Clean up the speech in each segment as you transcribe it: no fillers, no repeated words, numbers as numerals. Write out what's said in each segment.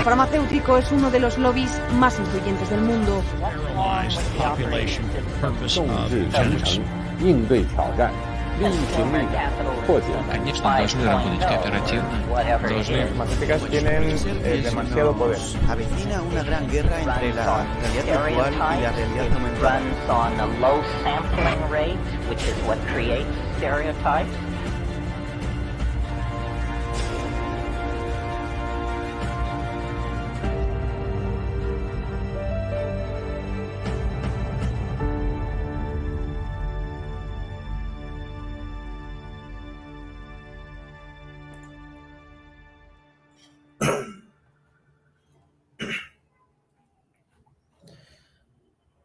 sector farmacéutico es uno de los lobbies más influyentes del mundo. 应对挑战，利益精力破解。 Конечно, должны работать кооперативно, должны... tienen demasiado poder. Avecina una gran guerra entre la realidad virtual y la realidad aumentada.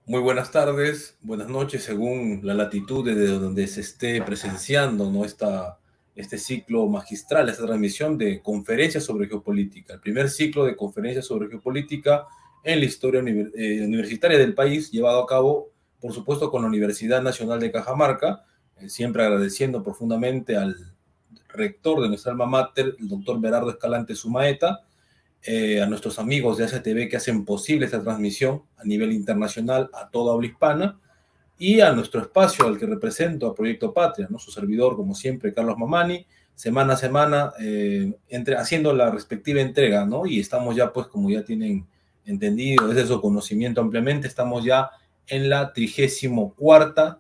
Muy buenas tardes, buenas noches, según la latitud desde donde se esté presenciando, ¿no? Este ciclo magistral, esta transmisión de conferencias sobre geopolítica, el primer ciclo de conferencias sobre geopolítica en la historia universitaria del país, llevado a cabo, por supuesto, con la Universidad Nacional de Cajamarca, siempre agradeciendo profundamente al rector de nuestra alma mater, el doctor Berardo Escalante Sumaeta, a nuestros amigos de ACTV que hacen posible esta transmisión a nivel internacional a toda habla hispana, y a nuestro espacio al que represento, a Proyecto Patria, ¿no? Su servidor, como siempre, Carlos Mamani, semana a semana, haciendo la respectiva entrega, ¿no? Y estamos ya, pues, como ya tienen entendido, desde su conocimiento ampliamente, estamos ya en la 34ª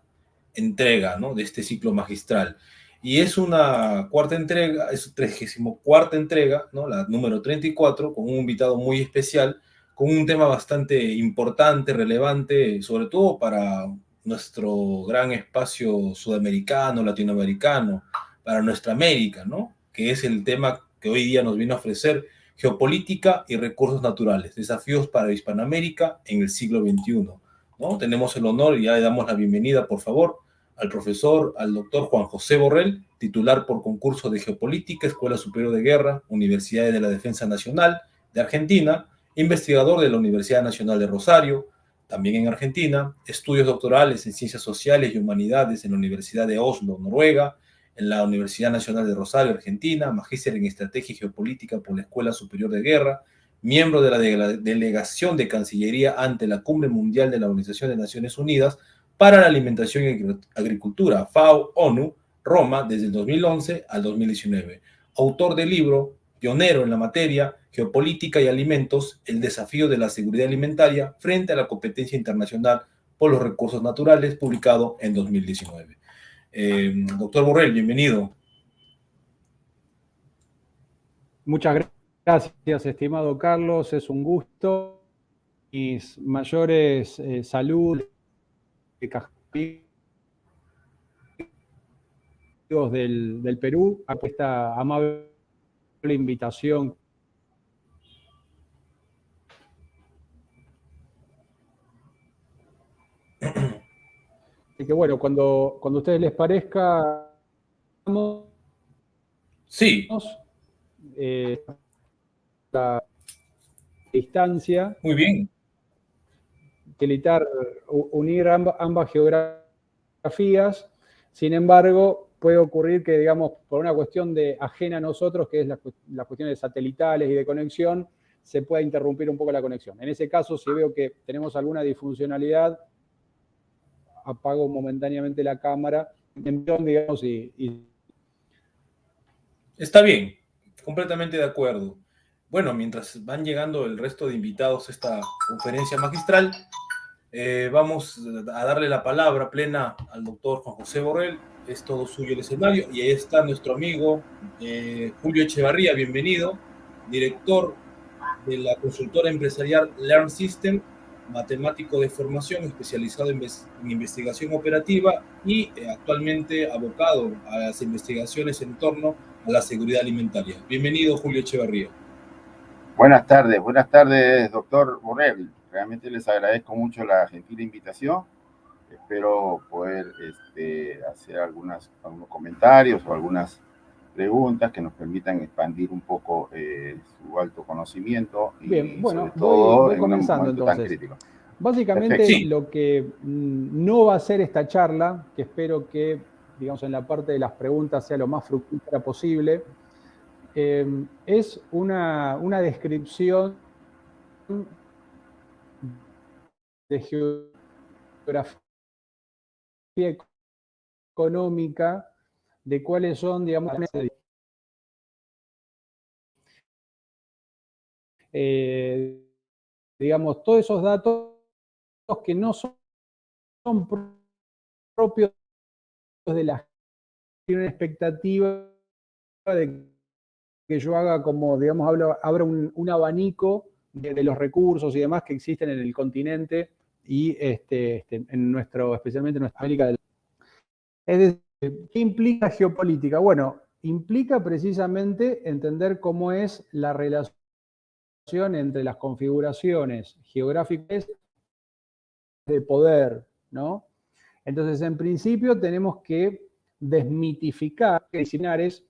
entrega, ¿no? De este ciclo magistral. Y es una cuarta entrega, es 34ª entrega, ¿no? La número 34, con un invitado muy especial, con un tema bastante importante, relevante, sobre todo para nuestro gran espacio sudamericano, latinoamericano, para nuestra América, ¿no? Que es el tema que hoy día nos viene a ofrecer: geopolítica y recursos naturales, desafíos para Hispanoamérica en el siglo XXI, ¿no? Tenemos el honor, y ya le damos la bienvenida, por favor, al doctor Juan José Borrell, titular por concurso de Geopolítica, Escuela Superior de Guerra, Universidad de la Defensa Nacional de Argentina, investigador de la Universidad Nacional de Rosario, también en Argentina, estudios doctorales en Ciencias Sociales y Humanidades en la Universidad de Oslo, Noruega, en la Universidad Nacional de Rosario, Argentina, magíster en Estrategia y Geopolítica por la Escuela Superior de Guerra, miembro de la Delegación de Cancillería ante la Cumbre Mundial de la Organización de Naciones Unidas para la Alimentación y Agricultura, FAO-ONU, Roma, desde el 2011 al 2019. Autor del libro, pionero en la materia, Geopolítica y Alimentos, el desafío de la seguridad alimentaria frente a la competencia internacional por los recursos naturales, publicado en 2019. Doctor Borrell, bienvenido. Muchas gracias, estimado Carlos, es un gusto. Mis mayores salud del Perú a esta amable invitación. Así que bueno, cuando a ustedes les parezca, sí, la distancia. Muy bien. Facilitar unir ambas geografías. Sin embargo, puede ocurrir que, digamos, por una cuestión ajena a nosotros, que es las cuestiones satelitales y de conexión, se pueda interrumpir un poco la conexión. En ese caso, si veo que tenemos alguna disfuncionalidad, apago momentáneamente la cámara, digamos, Está bien, completamente de acuerdo. Bueno, mientras van llegando el resto de invitados a esta conferencia magistral, vamos a darle la palabra plena al doctor Juan José Borrell. Es todo suyo el escenario, y ahí está nuestro amigo Julio Echevarría, bienvenido, director de la consultora empresarial Learn System, matemático de formación, especializado en investigación operativa y actualmente abocado a las investigaciones en torno a la seguridad alimentaria. Bienvenido, Julio Echevarría. Buenas tardes, doctor Borrell. Realmente les agradezco mucho la gentil invitación. Espero poder hacer algunos comentarios o algunas preguntas que nos permitan expandir un poco su alto conocimiento. Bien, bueno, sobre todo voy comenzando en un momento tan entonces. crítico. Básicamente, sí, lo que no va a ser esta charla, que espero que, digamos, en la parte de las preguntas sea lo más fructífera posible, es una descripción de geografía económica de cuáles son, digamos, digamos, todos esos datos que no son propios de la expectativa de que yo haga como, digamos, abra un abanico de los recursos y demás que existen en el continente y en especialmente en nuestra América del Sur. Es decir, ¿qué implica geopolítica? Bueno, implica precisamente entender cómo es la relación entre las configuraciones geográficas de poder, ¿no? Entonces, en principio, tenemos que desmitificar disciplinares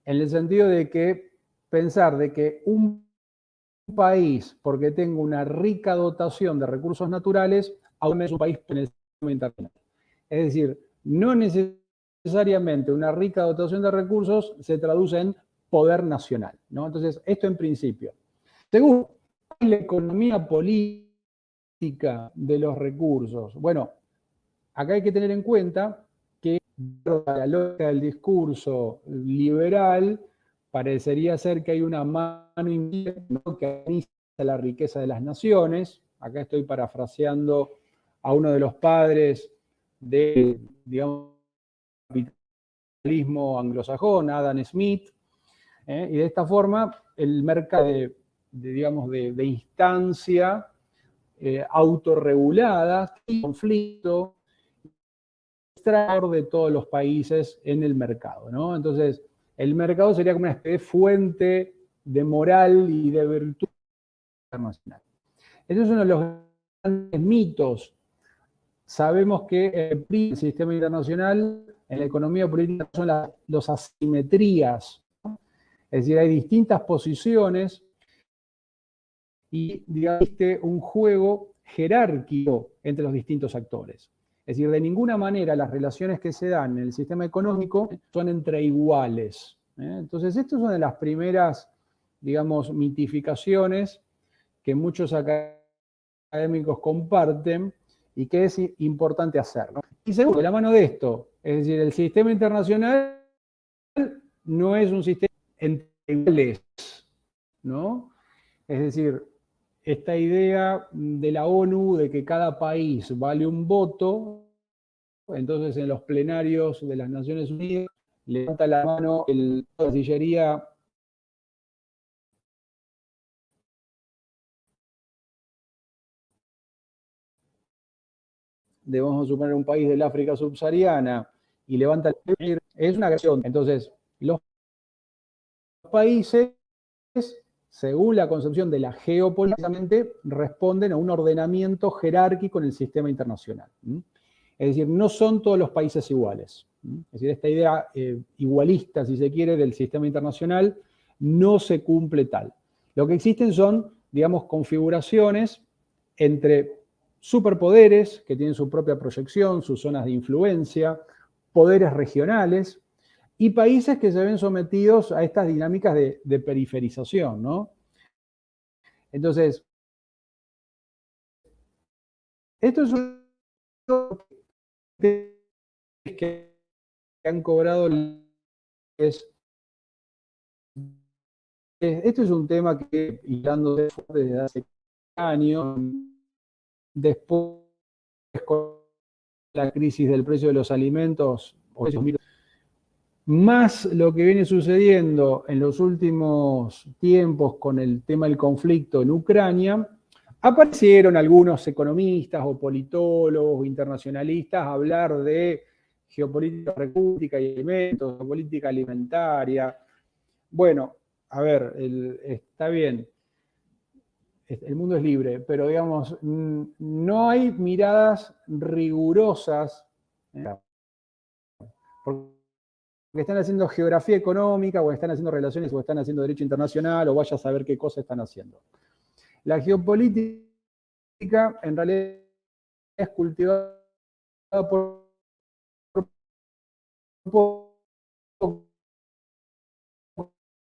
en el sentido de que pensar de que un país, porque tenga una rica dotación de recursos naturales, aún es un país en el sistema internacional. Es decir, no necesariamente una rica dotación de recursos se traduce en poder nacional, ¿no? Entonces, esto en principio. Segundo, la economía política de los recursos. Bueno, acá hay que tener en cuenta que la lógica del discurso liberal parecería ser que hay una mano invisible, ¿no?, que organiza la riqueza de las naciones. Acá estoy parafraseando a uno de los padres del, digamos, capitalismo anglosajón, Adam Smith, y de esta forma el mercado de instancia autorregulada, conflicto, de todos los países en el mercado, ¿no? Entonces, el mercado sería como una especie de fuente de moral y de virtud internacional. Ese es uno de los grandes mitos. Sabemos que el sistema internacional en la economía política son las asimetrías, ¿no? Es decir, hay distintas posiciones y, digamos, existe un juego jerárquico entre los distintos actores. Es decir, de ninguna manera las relaciones que se dan en el sistema económico son entre iguales. Entonces, esto es una de las primeras, digamos, mitificaciones que muchos académicos comparten y que es importante hacer, ¿no? Y segundo, de la mano de esto, es decir, el sistema internacional no es un sistema entre iguales, ¿no? Es decir, esta idea de la ONU de que cada país vale un voto, entonces en los plenarios de las Naciones Unidas levanta la mano la Cancillería de, vamos a suponer, un país del África subsahariana y levanta es una agresión. Entonces, los países, según la concepción de la geopolítica, responden a un ordenamiento jerárquico en el sistema internacional. Es decir, no son todos los países iguales. Es decir, esta idea igualista, si se quiere, del sistema internacional no se cumple tal. Lo que existen son, digamos, configuraciones entre superpoderes que tienen su propia proyección, sus zonas de influencia, poderes regionales y países que se ven sometidos a estas dinámicas de periferización, ¿no? Entonces, esto es un que han cobrado esto es un tema que, hilando desde hace años, después con la crisis del precio de los alimentos, más lo que viene sucediendo en los últimos tiempos con el tema del conflicto en Ucrania, aparecieron algunos economistas o politólogos o internacionalistas a hablar de geopolítica recútica y alimentos, geopolítica alimentaria. Bueno, a ver, está bien, el mundo es libre, pero digamos, no hay miradas rigurosas, porque están haciendo geografía económica, o están haciendo relaciones, o están haciendo derecho internacional, o vaya a saber qué cosas están haciendo. La geopolítica, en realidad, es cultivada por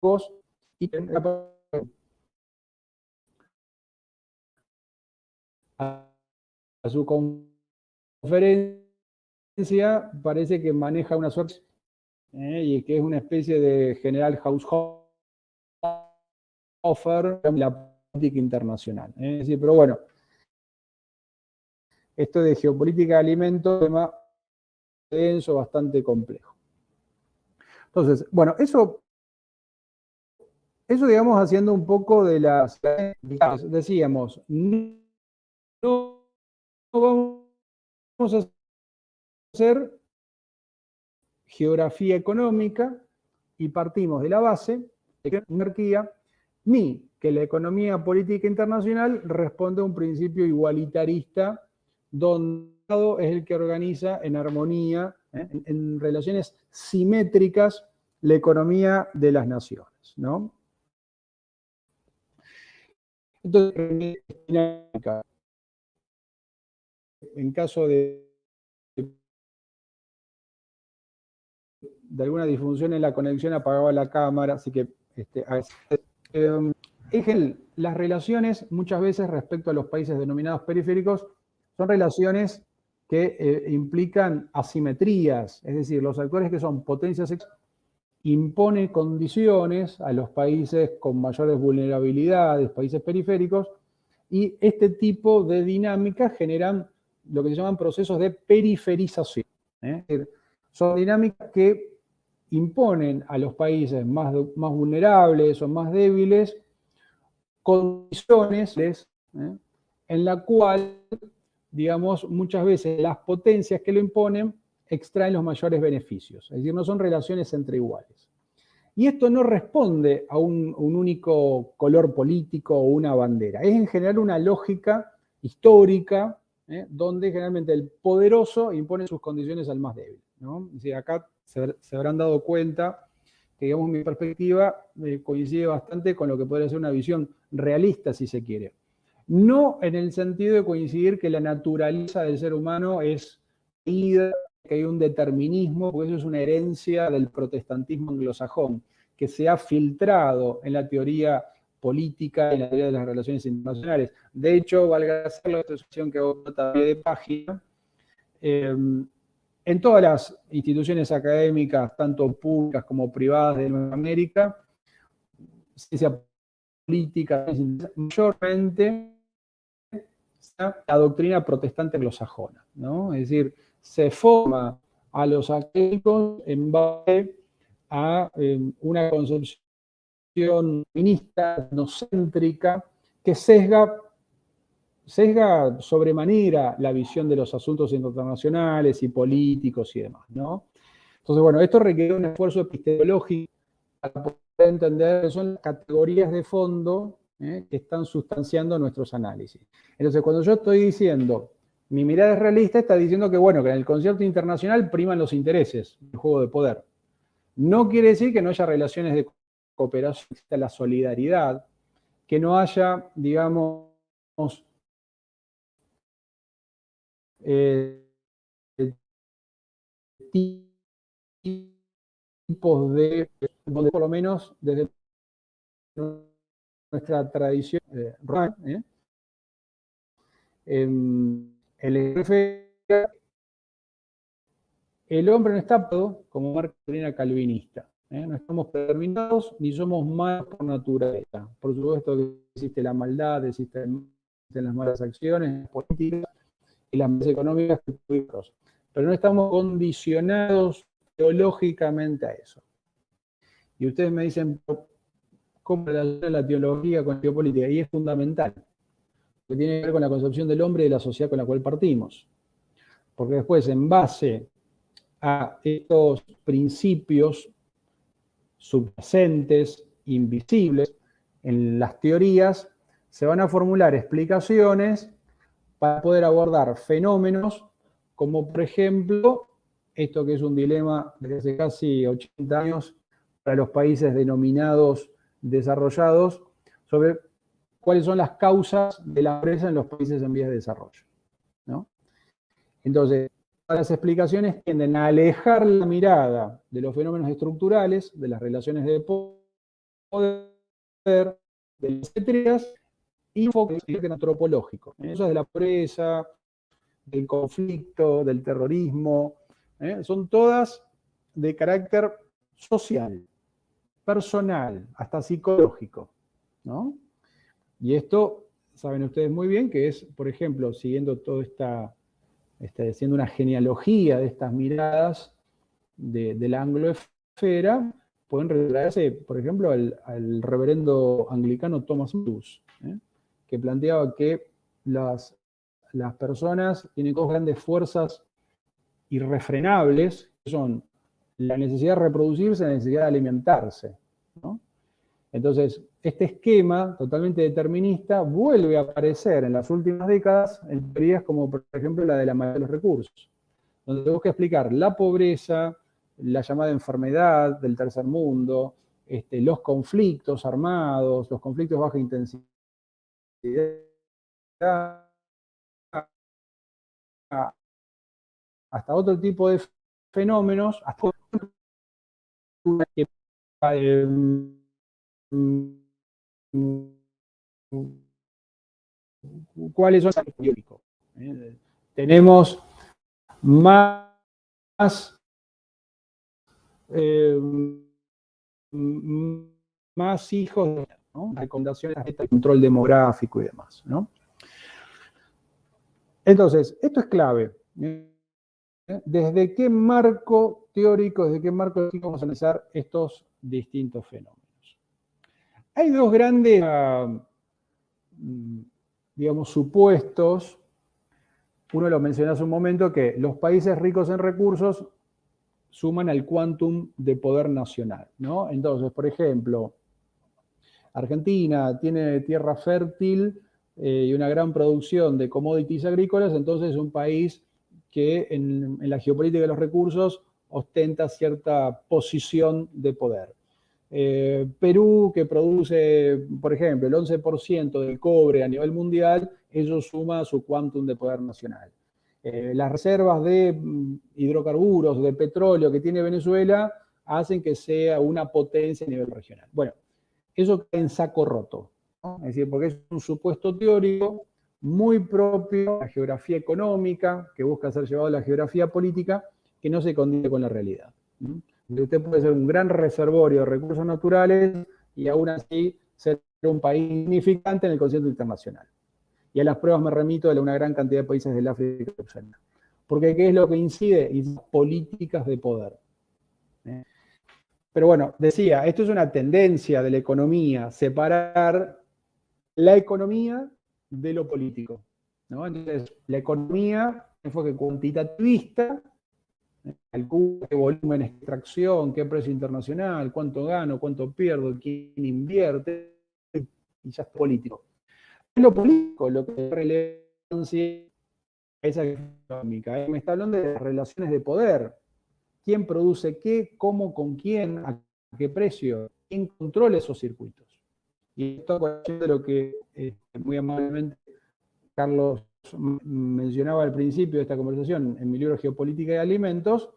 pocos y a su conferencia, parece que maneja una suerte, y que es una especie de general Haushofer en la política internacional. Es decir, pero bueno, esto de geopolítica de alimentos es un tema denso, bastante complejo. Entonces, bueno, eso digamos haciendo un poco de las... Decíamos, no vamos a hacer geografía económica y partimos de la base de que la monarquía, ni que la economía política internacional responde a un principio igualitarista donde el Estado es el que organiza en armonía, en relaciones simétricas, la economía de las naciones, ¿no? Entonces, en caso de alguna disfunción en la conexión, apagaba la cámara, así que las relaciones muchas veces respecto a los países denominados periféricos son relaciones que implican asimetrías, es decir, los actores que son potencias imponen condiciones a los países con mayores vulnerabilidades, países periféricos, y este tipo de dinámicas generan lo que se llaman procesos de periferización. Es decir, son dinámicas que imponen a los países más vulnerables o más débiles condiciones en la cual, digamos, muchas veces las potencias que lo imponen extraen los mayores beneficios. Es decir, no son relaciones entre iguales. Y esto no responde a un único color político o una bandera. Es en general una lógica histórica, donde generalmente el poderoso impone sus condiciones al más débil, ¿no? Es decir, acá se habrán dado cuenta que, digamos, mi perspectiva coincide bastante con lo que podría ser una visión realista, si se quiere. No en el sentido de coincidir que la naturaleza del ser humano es ida, que hay un determinismo, porque eso es una herencia del protestantismo anglosajón, que se ha filtrado en la teoría política y en la teoría de las relaciones internacionales. De hecho, valga hacer la expresión que hago también de página, en todas las instituciones académicas, tanto públicas como privadas de Nueva América, ciencia política, mayormente la doctrina protestante anglosajona, ¿no? Es decir, se forma a los académicos en base a una concepción feminista, etnocéntrica, que sesga sobremanera la visión de los asuntos internacionales y políticos y demás, ¿no? Entonces, bueno, esto requiere un esfuerzo epistemológico para poder entender que son las categorías de fondo que están sustanciando nuestros análisis. Entonces, cuando yo estoy diciendo, mi mirada es realista, está diciendo que, bueno, que en el concierto internacional priman los intereses, el juego de poder. No quiere decir que no haya relaciones de cooperación, exista la solidaridad, que no haya, digamos, tipos de, donde por lo menos desde nuestra tradición rural, el hombre no está apto como marca doctrina calvinista. No estamos determinados ni somos malos por naturaleza. Por supuesto que existe la maldad, existen las malas acciones políticas y las malas económicas, pero no estamos condicionados teológicamente a eso. Y ustedes me dicen, ¿cómo relaciona la teología con la geopolítica? Y es fundamental, porque tiene que ver con la concepción del hombre y de la sociedad con la cual partimos. Porque después, en base a estos principios subyacentes, invisibles, en las teorías, se van a formular explicaciones para poder abordar fenómenos como, por ejemplo, esto que es un dilema desde hace casi 80 años para los países denominados desarrollados, sobre cuáles son las causas de la pobreza en los países en vías de desarrollo, ¿no? Entonces, las explicaciones tienden a alejar la mirada de los fenómenos estructurales, de las relaciones de poder, de las simetrías, y un enfoque antropológico. Eso es de la pobreza, del conflicto, del terrorismo, son todas de carácter social, personal, hasta psicológico, ¿no? Y esto, saben ustedes muy bien, que es, por ejemplo, siguiendo toda haciendo una genealogía de estas miradas de la angloesfera, pueden retraerse, por ejemplo, al reverendo anglicano Thomas Malthus, que planteaba que las personas tienen dos grandes fuerzas irrefrenables, que son la necesidad de reproducirse y la necesidad de alimentarse, ¿no? Entonces, este esquema totalmente determinista vuelve a aparecer en las últimas décadas en teorías como, por ejemplo, la de la mayoría de los recursos, donde tenemos que explicar la pobreza, la llamada enfermedad del tercer mundo, los conflictos armados, los conflictos de baja intensidad, hasta otro tipo de fenómenos, hasta que ¿cuáles son los biológicos? Tenemos más hijos, ¿no? Recomendaciones de control demográfico y demás, ¿no? Entonces, esto es clave. ¿Desde qué marco teórico, desde qué marco teórico vamos a analizar estos distintos fenómenos? Hay dos grandes, digamos, supuestos. Uno lo mencioné hace un momento, que los países ricos en recursos suman al quantum de poder nacional, ¿no? Entonces, por ejemplo, Argentina tiene tierra fértil y una gran producción de commodities agrícolas, entonces es un país que en la geopolítica de los recursos ostenta cierta posición de poder. Perú, que produce, por ejemplo, el 11% del cobre a nivel mundial, eso suma a su quantum de poder nacional. Las reservas de hidrocarburos, de petróleo que tiene Venezuela, hacen que sea una potencia a nivel regional. Bueno, eso cae en saco roto, ¿no? Es decir, porque es un supuesto teórico muy propio de la geografía económica, que busca ser llevado a la geografía política, que no se condice con la realidad. Usted puede ser un gran reservorio de recursos naturales y aún así ser un país significante en el concierto internacional. Y a las pruebas me remito de una gran cantidad de países del África subsahariana. Porque ¿qué es lo que incide? Políticas de poder. Pero bueno, decía, esto es una tendencia de la economía, separar la economía de lo político, ¿no? Entonces, la economía, enfoque cuantitativista, calcula qué volumen de extracción, qué precio internacional, cuánto gano, cuánto pierdo, quién invierte, y ya es político. Es lo político lo que relevancia esa económica. Me está hablando de las relaciones de poder. ¿Quién produce qué, cómo, con quién, a qué precio? ¿Quién controla esos circuitos? Y esto es de lo que muy amablemente Carlos mencionaba al principio de esta conversación en mi libro Geopolítica de Alimentos.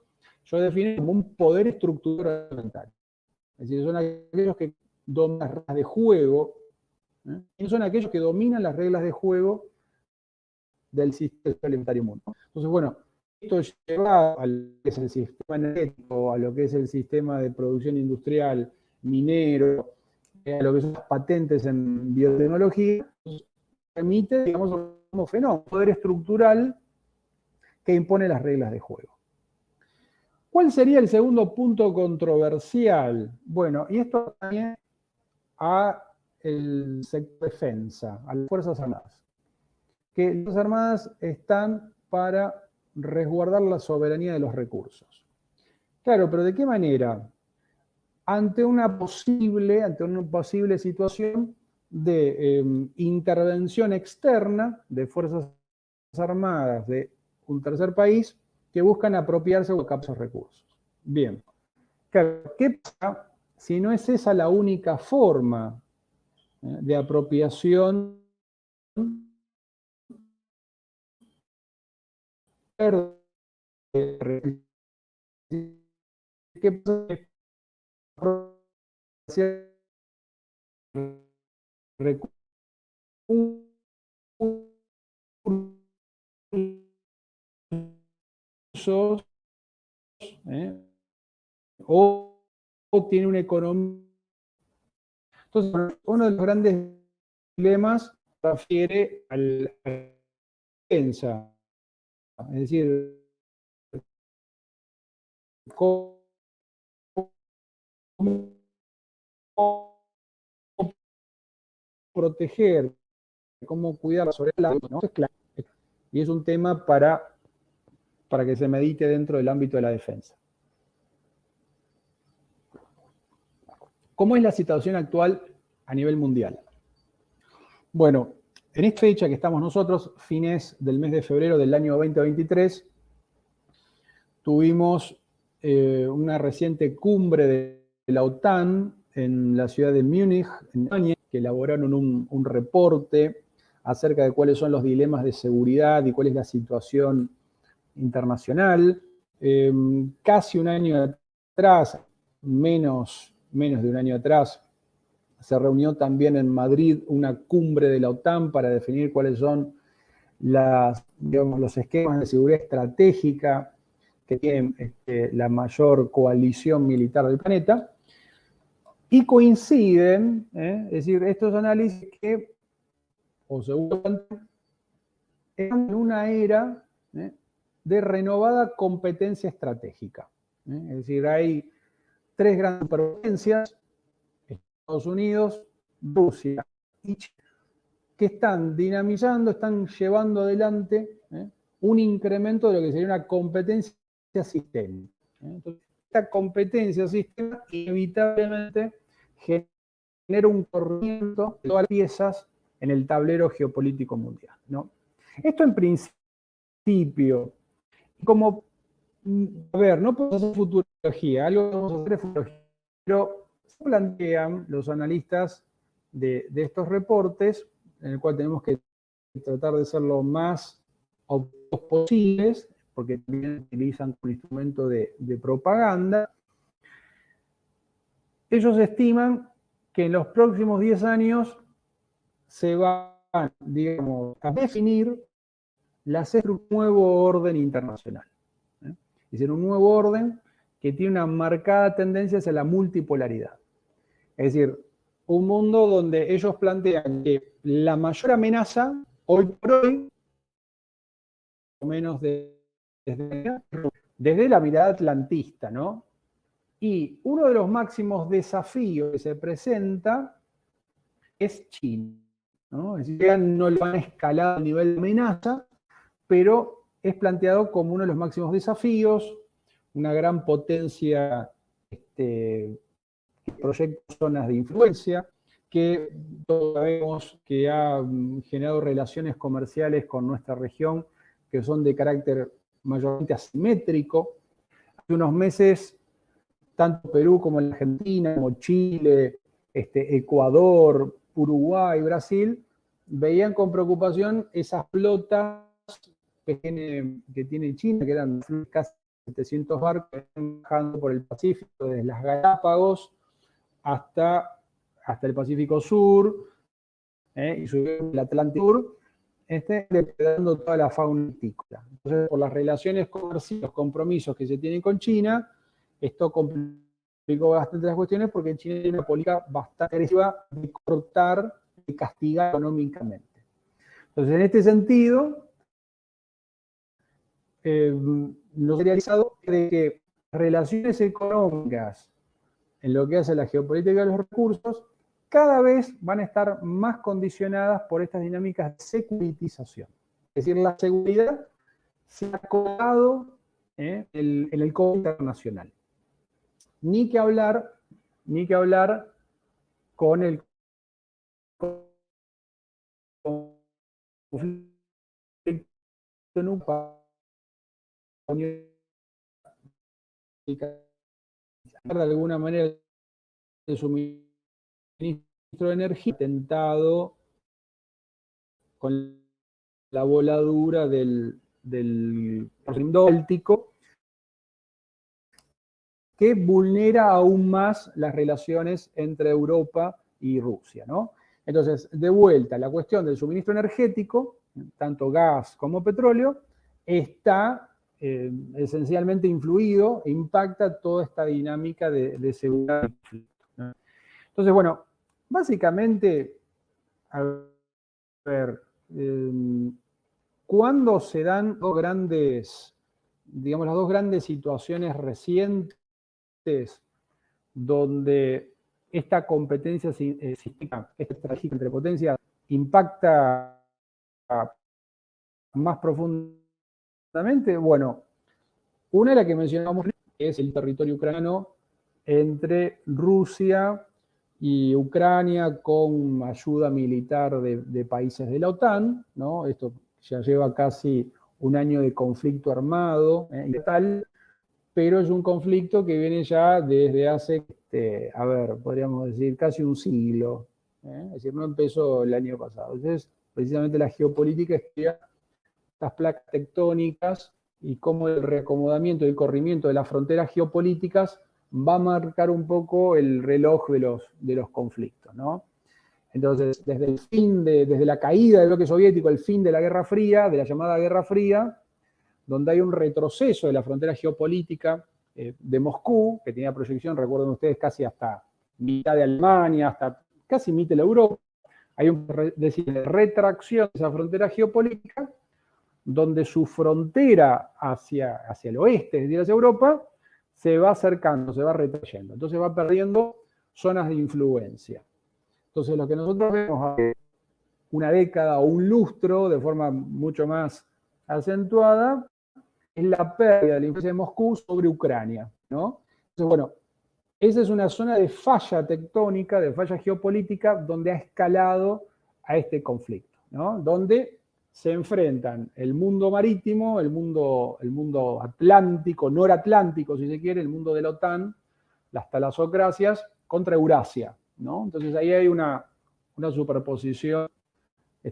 Yo defino como un poder estructural alimentario. Es decir, son aquellos que dominan las reglas de juego, y son aquellos que dominan las reglas de juego del sistema alimentario mundo. Entonces, bueno, esto lleva a lo que es el sistema energético, a lo que es el sistema de producción industrial, minero, a lo que son las patentes en biotecnología, permite, digamos, como fenómeno, poder estructural que impone las reglas de juego. ¿Cuál sería el segundo punto controversial? Bueno, y esto también a el sector defensa, a las Fuerzas Armadas. Que las Fuerzas Armadas están para resguardar la soberanía de los recursos. Claro, pero ¿de qué manera? Ante una posible situación de intervención externa de Fuerzas Armadas de un tercer país que buscan apropiarse de esos recursos. Bien, claro, ¿qué pasa si no es esa la única forma de apropiación ¿Qué pasa? recursos, o tiene una economía. Entonces, uno de los grandes dilemas refiere a la defensa, es decir, cómo proteger, cómo cuidar sobre el ámbito, ¿no? Y es un tema para que se medite dentro del ámbito de la defensa. ¿Cómo es la situación actual a nivel mundial? Bueno, en esta fecha que estamos nosotros, fines del mes de febrero del año 2023, tuvimos una reciente cumbre de la OTAN en la ciudad de Múnich, en Alemania, que elaboraron un reporte acerca de cuáles son los dilemas de seguridad y cuál es la situación internacional. Casi un año atrás, menos de un año atrás, se reunió también en Madrid una cumbre de la OTAN para definir cuáles son los esquemas de seguridad estratégica que tienen la mayor coalición militar del planeta. Y coinciden, es decir, estos análisis que, o según están en una era de renovada competencia estratégica. Es decir, hay tres grandes superpotencias, Estados Unidos, Rusia y China, que están dinamizando, están llevando adelante un incremento de lo que sería una competencia sistémica. Entonces, esta competencia sistémica inevitablemente genera un corrimiento de todas las piezas en el tablero geopolítico mundial, ¿no? Esto en principio, como, a ver, no podemos hacer futurología, algo que vamos a hacer es futurología, pero se plantean los analistas de estos reportes, en el cual tenemos que tratar de ser lo más objetivos posibles, porque también utilizan un instrumento de propaganda. Ellos estiman que en los próximos 10 años se van, digamos, a definir un nuevo orden internacional. Es decir, un nuevo orden que tiene una marcada tendencia hacia la multipolaridad. Es decir, un mundo donde ellos plantean que la mayor amenaza, hoy por hoy, o menos desde la mirada atlantista, ¿no? Y uno de los máximos desafíos que se presenta es China, ¿no? Es decir, no lo han escalado a nivel de amenaza, pero es planteado como uno de los máximos desafíos, una gran potencia que proyecta zonas de influencia, que todos sabemos que ha generado relaciones comerciales con nuestra región que son de carácter mayormente asimétrico. Hace unos meses, tanto Perú como la Argentina, como Chile, Ecuador, Uruguay, Brasil, veían con preocupación esas flotas que tiene China, que eran casi 700 barcos bajando por el Pacífico, desde las Galápagos hasta el Pacífico Sur, y subiendo el Atlántico Sur, depredando toda la fauna hortícola. Entonces, por las relaciones comerciales, los compromisos que se tienen con China, esto complicó bastante las cuestiones porque China tiene una política bastante agresiva de cortar, de castigar económicamente. Entonces, en este sentido, lo que he realizado es de que relaciones económicas en lo que hace la geopolítica de los recursos cada vez van a estar más condicionadas por estas dinámicas de securitización. Es decir, la seguridad se ha colado en el comercio internacional. Ni que hablar con el conflicto nuclear, de alguna manera el suministro de energía tentado con la voladura del Báltico, que vulnera aún más las relaciones entre Europa y Rusia, ¿no? Entonces, de vuelta, la cuestión del suministro energético, tanto gas como petróleo, está esencialmente influido e impacta toda esta dinámica de seguridad. Entonces, bueno, básicamente, a ver, ¿cuándo se dan dos grandes, digamos, las dos grandes situaciones recientes donde esta competencia sistémica, esta estrategia entre potencias, impacta más profundamente? Bueno, una es la que mencionamos, que es el territorio ucraniano entre Rusia y Ucrania con ayuda militar de países de la OTAN, ¿no? Esto ya lleva casi un año de conflicto armado y tal, pero es un conflicto que viene ya desde hace, a ver, podríamos decir, casi un siglo. Es decir, no empezó el año pasado. Entonces, precisamente la geopolítica estudia estas placas tectónicas y cómo el reacomodamiento y el corrimiento de las fronteras geopolíticas va a marcar un poco el reloj de los conflictos, ¿no? Entonces, desde la caída del bloque soviético, el fin de la Guerra Fría, de la llamada Guerra Fría, donde hay un retroceso de la frontera geopolítica de Moscú, que tenía proyección, recuerden ustedes, casi hasta mitad de Alemania, hasta casi mitad de Europa. Hay una retracción de esa frontera geopolítica, donde su frontera hacia el oeste, es decir, hacia Europa, se va acercando, se va retrayendo. Entonces va perdiendo zonas de influencia. Entonces lo que nosotros vemos hace una década o un lustro, de forma mucho más acentuada, es la pérdida de la influencia de Moscú sobre Ucrania, ¿no? Entonces, bueno, esa es una zona de falla tectónica, de falla geopolítica, donde ha escalado a este conflicto, ¿no? Donde se enfrentan el mundo marítimo, el mundo atlántico, noratlántico, si se quiere, el mundo de la OTAN, las talasocracias, contra Eurasia, ¿no? Entonces ahí hay una superposición,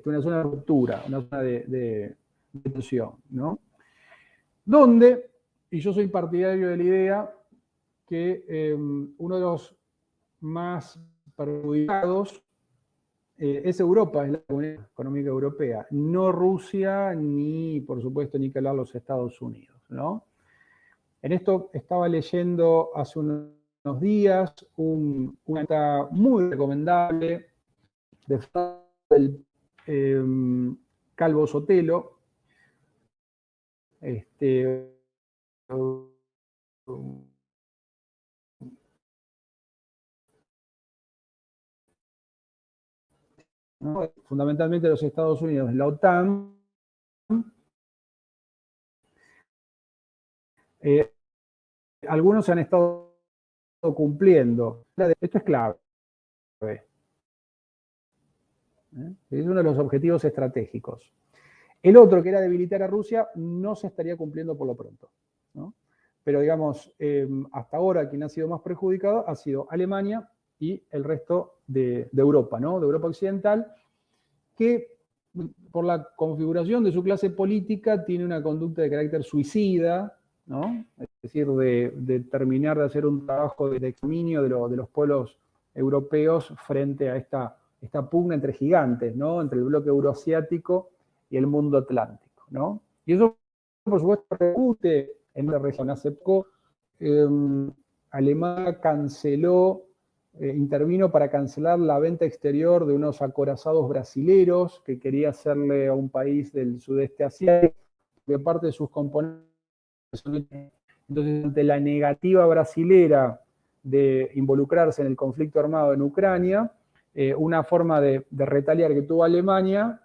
una zona de ruptura, una zona de tensión, ¿no? Donde, y yo soy partidario de la idea que uno de los más perjudicados es Europa, es la Comunidad Económica Europea, no Rusia ni, por supuesto, ni que hablar los Estados Unidos, ¿no? En esto estaba leyendo hace unos días una nota muy recomendable del Calvo Sotelo, ¿no? Fundamentalmente los Estados Unidos, la OTAN, algunos se han estado cumpliendo. Esto es clave. Es uno de los objetivos estratégicos. El otro, que era debilitar a Rusia, no se estaría cumpliendo por lo pronto, ¿no? Pero digamos, hasta ahora quien ha sido más perjudicado ha sido Alemania y el resto de Europa, ¿no? De Europa Occidental, que por la configuración de su clase política tiene una conducta de carácter suicida, ¿no? Es decir, de terminar de hacer un trabajo de exterminio de los pueblos europeos frente a esta pugna entre gigantes, ¿no? Entre el bloque euroasiático y el mundo atlántico, ¿no? Y eso, por supuesto, repercute en la región. Hace poco, Alemania intervino para cancelar la venta exterior de unos acorazados brasileros que quería hacerle a un país del sudeste asiático, de parte de sus componentes. Entonces, ante la negativa brasilera de involucrarse en el conflicto armado en Ucrania, una forma de retaliar que tuvo Alemania,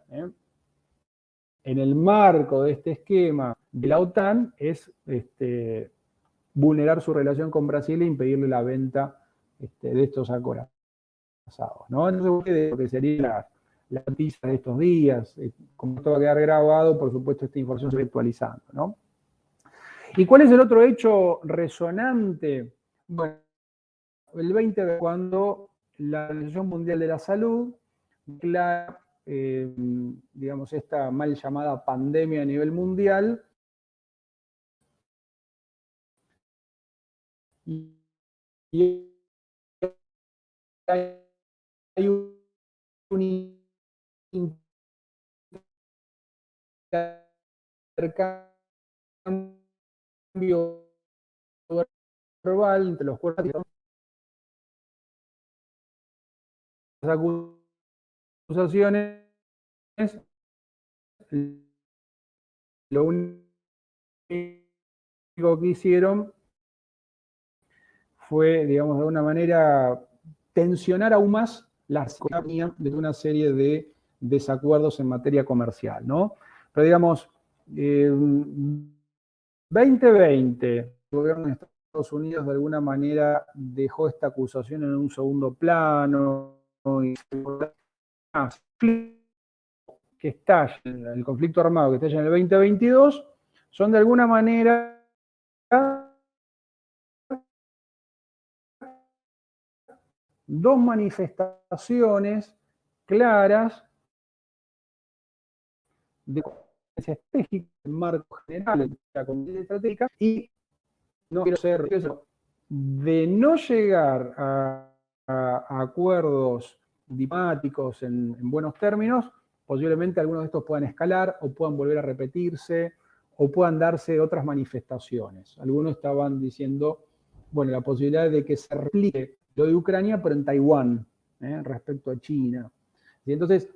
en el marco de este esquema de la OTAN, es vulnerar su relación con Brasil e impedirle la venta de estos acorazados, ¿no? Entonces, lo que sería la noticia de estos días, como esto va a quedar grabado, por supuesto, esta información se va actualizando, ¿no? ¿Y cuál es el otro hecho resonante? Bueno, el 20, cuando la Organización Mundial de la Salud declara, digamos, esta mal llamada pandemia a nivel mundial, y, hay un intercambio verbal entre los cuerpos. Las acusaciones, lo único que hicieron fue, digamos, de alguna manera tensionar aún más las de una serie de desacuerdos en materia comercial, ¿no? Pero digamos, 2020, el gobierno de Estados Unidos de alguna manera dejó esta acusación en un segundo plano, y que estalla, el conflicto armado que estalla en el 2022, son de alguna manera dos manifestaciones claras de conferencia estratégica, en marco general de la conferencia estratégica, y no quiero ser de no llegar a acuerdos diplomáticos en buenos términos, posiblemente algunos de estos puedan escalar o puedan volver a repetirse o puedan darse otras manifestaciones. Algunos estaban diciendo, bueno, la posibilidad de que se replique lo de Ucrania, pero en Taiwán, respecto a China. Y entonces,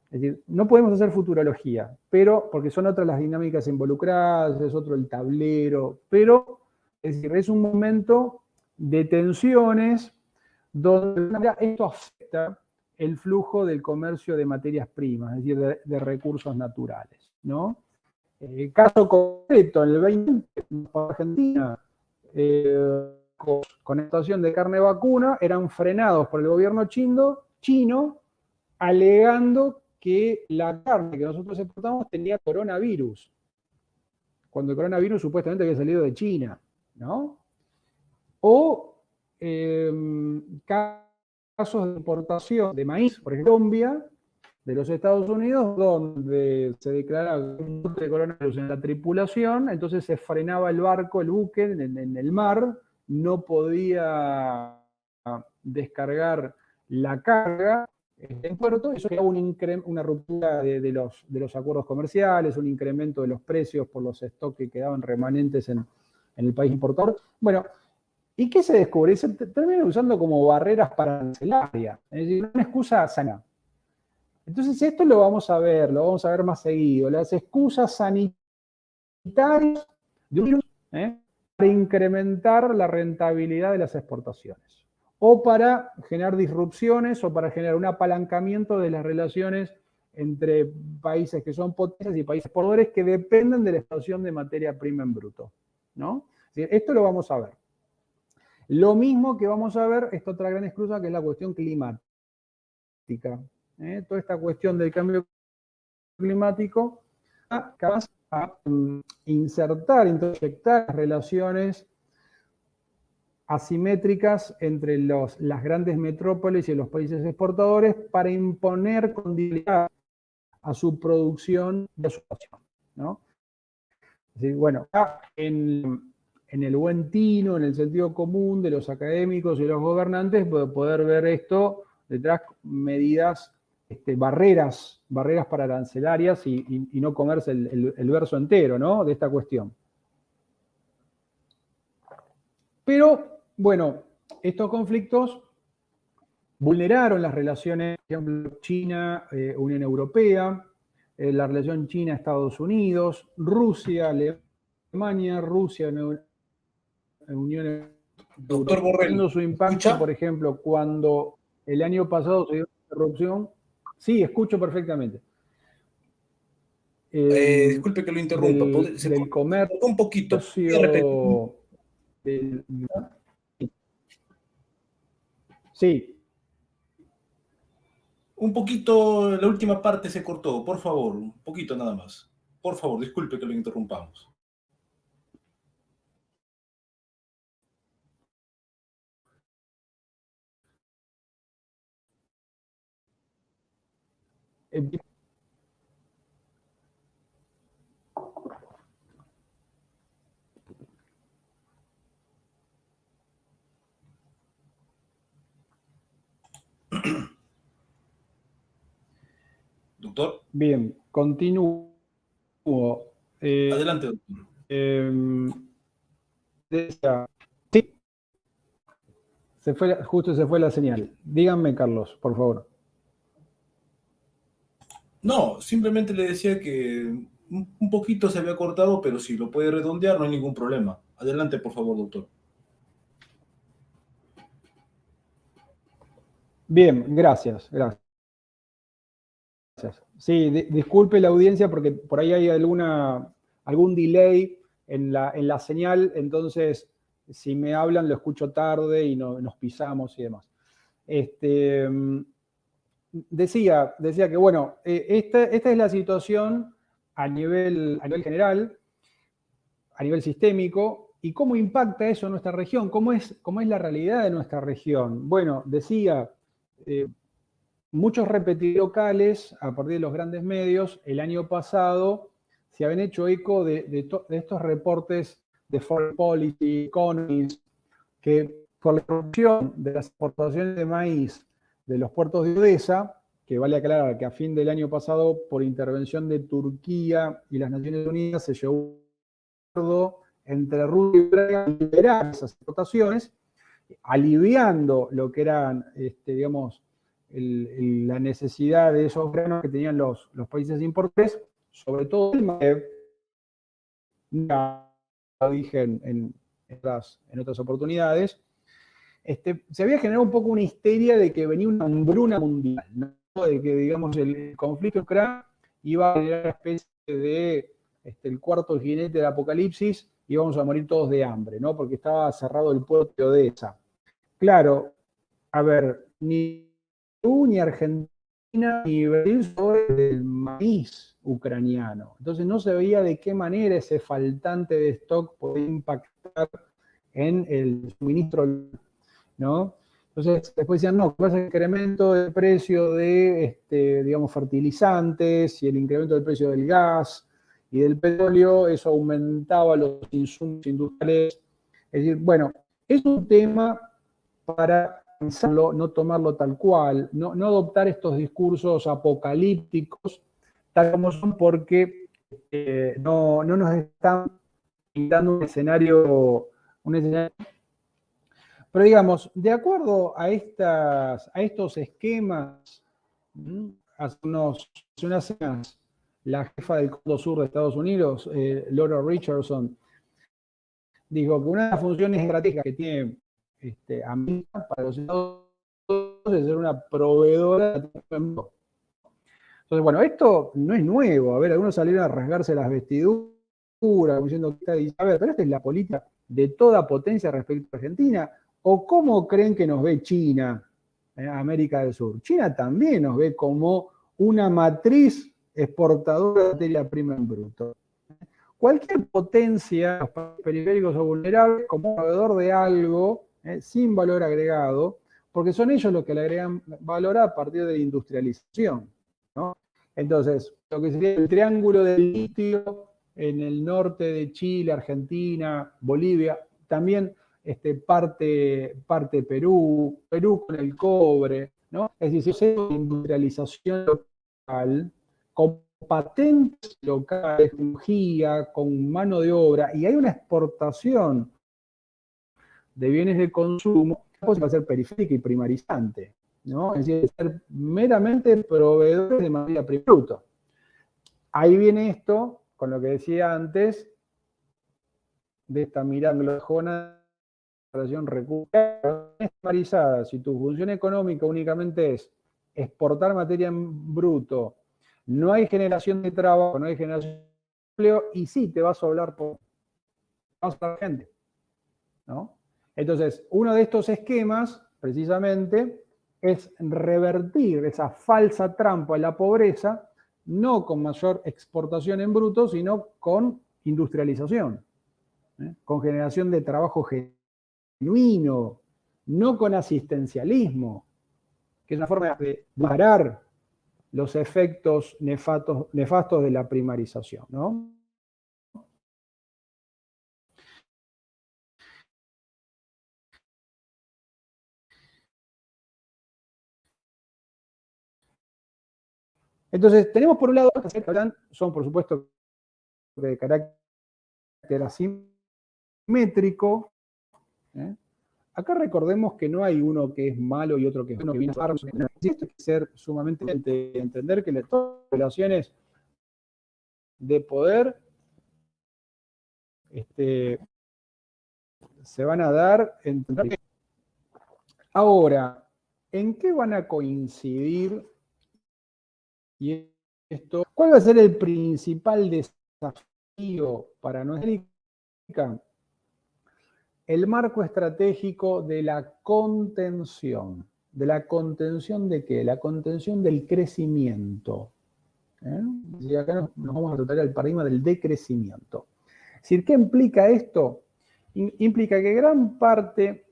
es decir, no podemos hacer futurología, pero porque son otras las dinámicas involucradas, es otro el tablero, pero es decir, es un momento de tensiones donde esto afecta el flujo del comercio de materias primas, es decir, de recursos naturales, ¿no? Caso concreto, en el 2020, en Argentina, con exportación de carne vacuna, eran frenados por el gobierno chino, alegando que la carne que nosotros exportamos tenía coronavirus, cuando el coronavirus supuestamente había salido de China, ¿no? O casos de importación de maíz, por ejemplo, Colombia, de los Estados Unidos, donde se declaraba un brote de coronavirus en la tripulación, entonces se frenaba el barco, el buque, en el mar, no podía descargar la carga en puerto, eso creaba una ruptura de los acuerdos comerciales, un incremento de los precios por los stocks que quedaban remanentes en el país importador. Bueno, ¿y qué se descubre? Se terminan usando como barreras arancelarias, es decir, una excusa sana. Entonces esto lo vamos a ver más seguido, las excusas sanitarias de un virus, para incrementar la rentabilidad de las exportaciones, o para generar disrupciones, o para generar un apalancamiento de las relaciones entre países que son potencias y países exportadores que dependen de la extracción de materia prima en bruto, ¿no? Esto lo vamos a ver. Lo mismo que vamos a ver, esta otra gran excusa, que es la cuestión climática. Toda esta cuestión del cambio climático capaz a introyectar relaciones asimétricas entre las grandes metrópolis y los países exportadores para imponer condicionalidad a su producción y a su acción, ¿no? Es decir, bueno, en el buen tino, en el sentido común de los académicos y los gobernantes, poder ver esto detrás, medidas, barreras para arancelarias y no comerse el verso entero, ¿no?, de esta cuestión. Pero, bueno, estos conflictos vulneraron las relaciones, por ejemplo, China-Unión Europea, la relación China-Estados Unidos, Rusia-Alemania, Rusia-Unión Europea. Doctor Borrell, Su impacto, ¿escucha? por ejemplo, cuando el año pasado se dio una interrupción. Sí, escucho perfectamente. Disculpe que lo interrumpa. Del comercio. Un poquito. Sí. Un poquito, la última parte se cortó, por favor, un poquito nada más. Por favor, disculpe que lo interrumpamos. Doctor, Bien, continúo. adelante, doctor. Sí, justo se fue la señal. Díganme, Carlos, por favor. No, simplemente le decía que un poquito se había cortado, pero si lo puede redondear, no hay ningún problema. Adelante, por favor, doctor. Bien, gracias. Sí, disculpe la audiencia porque por ahí hay algún delay en la señal, entonces si me hablan lo escucho tarde y nos pisamos y demás. Decía que, bueno, esta es la situación a nivel general, a nivel sistémico, y cómo impacta eso en nuestra región, cómo es la realidad de nuestra región. Bueno, decía, muchos repetidores locales, a partir de los grandes medios, el año pasado se habían hecho eco de estos reportes de Foreign Policy, Economist, que por la interrupción de las exportaciones de maíz de los puertos de Odesa, que vale aclarar que a fin del año pasado, por intervención de Turquía y las Naciones Unidas, se llevó un acuerdo entre Rusia y Ucrania para liberar esas exportaciones, aliviando lo que eran, digamos, la necesidad de esos granos que tenían los países importadores, sobre todo el Magreb. Ya lo dije en otras oportunidades. Se había generado un poco una histeria de que venía una hambruna mundial, ¿no? De que, digamos, el conflicto ucraniano iba a generar una especie de el cuarto jinete del apocalipsis y íbamos a morir todos de hambre, ¿no? Porque estaba cerrado el puerto de Odesa. Claro, a ver, ni Perú, ni Argentina, ni Brasil sobre el maíz ucraniano. Entonces no se veía de qué manera ese faltante de stock podía impactar en el suministro, ¿no? Entonces, después decían, no, pasa el incremento del precio de, digamos, fertilizantes y el incremento del precio del gas y del petróleo, eso aumentaba los insumos industriales. Es decir, bueno, es un tema para pensarlo, no tomarlo tal cual, no adoptar estos discursos apocalípticos tal como son, porque no nos están pintando un escenario. Pero digamos, de acuerdo a estos esquemas, hace unas semanas, la jefa del Cono Sur de Estados Unidos, Laura Richardson, dijo que una de las funciones estratégicas que tiene América para los Estados Unidos es ser una proveedora de. Entonces, bueno, esto no es nuevo. A ver, algunos salieron a rasgarse las vestiduras, diciendo que a ver, pero esta es la política de toda potencia respecto a Argentina. ¿O cómo creen que nos ve China, América del Sur? China también nos ve como una matriz exportadora de materia prima en bruto. Cualquier potencia, los países periféricos o vulnerables, como proveedor de algo sin valor agregado, porque son ellos los que le agregan valor a partir de la industrialización, ¿no? Entonces, lo que sería el triángulo del litio en el norte de Chile, Argentina, Bolivia, también parte Perú con el cobre, ¿no? Es decir, industrialización local, con patentes locales, tecnología, con mano de obra, y hay una exportación de bienes de consumo que va a ser periférica y primarizante, ¿no? Es decir, ser meramente proveedores de materia prima bruta. Ahí viene esto, con lo que decía antes, de esta mirada anglosajona, relación primarizada. Si tu función económica únicamente es exportar materia en bruto, no hay generación de trabajo, no hay generación de empleo, y sí te vas a hablar por gente, ¿no? Entonces, uno de estos esquemas, precisamente, es revertir esa falsa trampa en la pobreza, no con mayor exportación en bruto, sino con industrialización, con generación de trabajo genuino, no con asistencialismo, que es una forma de parar los efectos nefastos de la primarización, ¿no? Entonces, tenemos por un lado, son por supuesto de carácter asimétrico. Acá recordemos que no hay uno que es malo y otro que es bueno, que viene a dar. Esto hay que ser sumamente entender que todas las relaciones de poder se van a dar. Ahora, ¿en qué van a coincidir? Y esto, ¿cuál va a ser el principal desafío para Norteamérica? El marco estratégico de la contención. ¿De la contención de qué? La contención del crecimiento. Y acá nos vamos a tratar el paradigma del decrecimiento. Es decir, ¿qué implica esto? Implica que gran parte,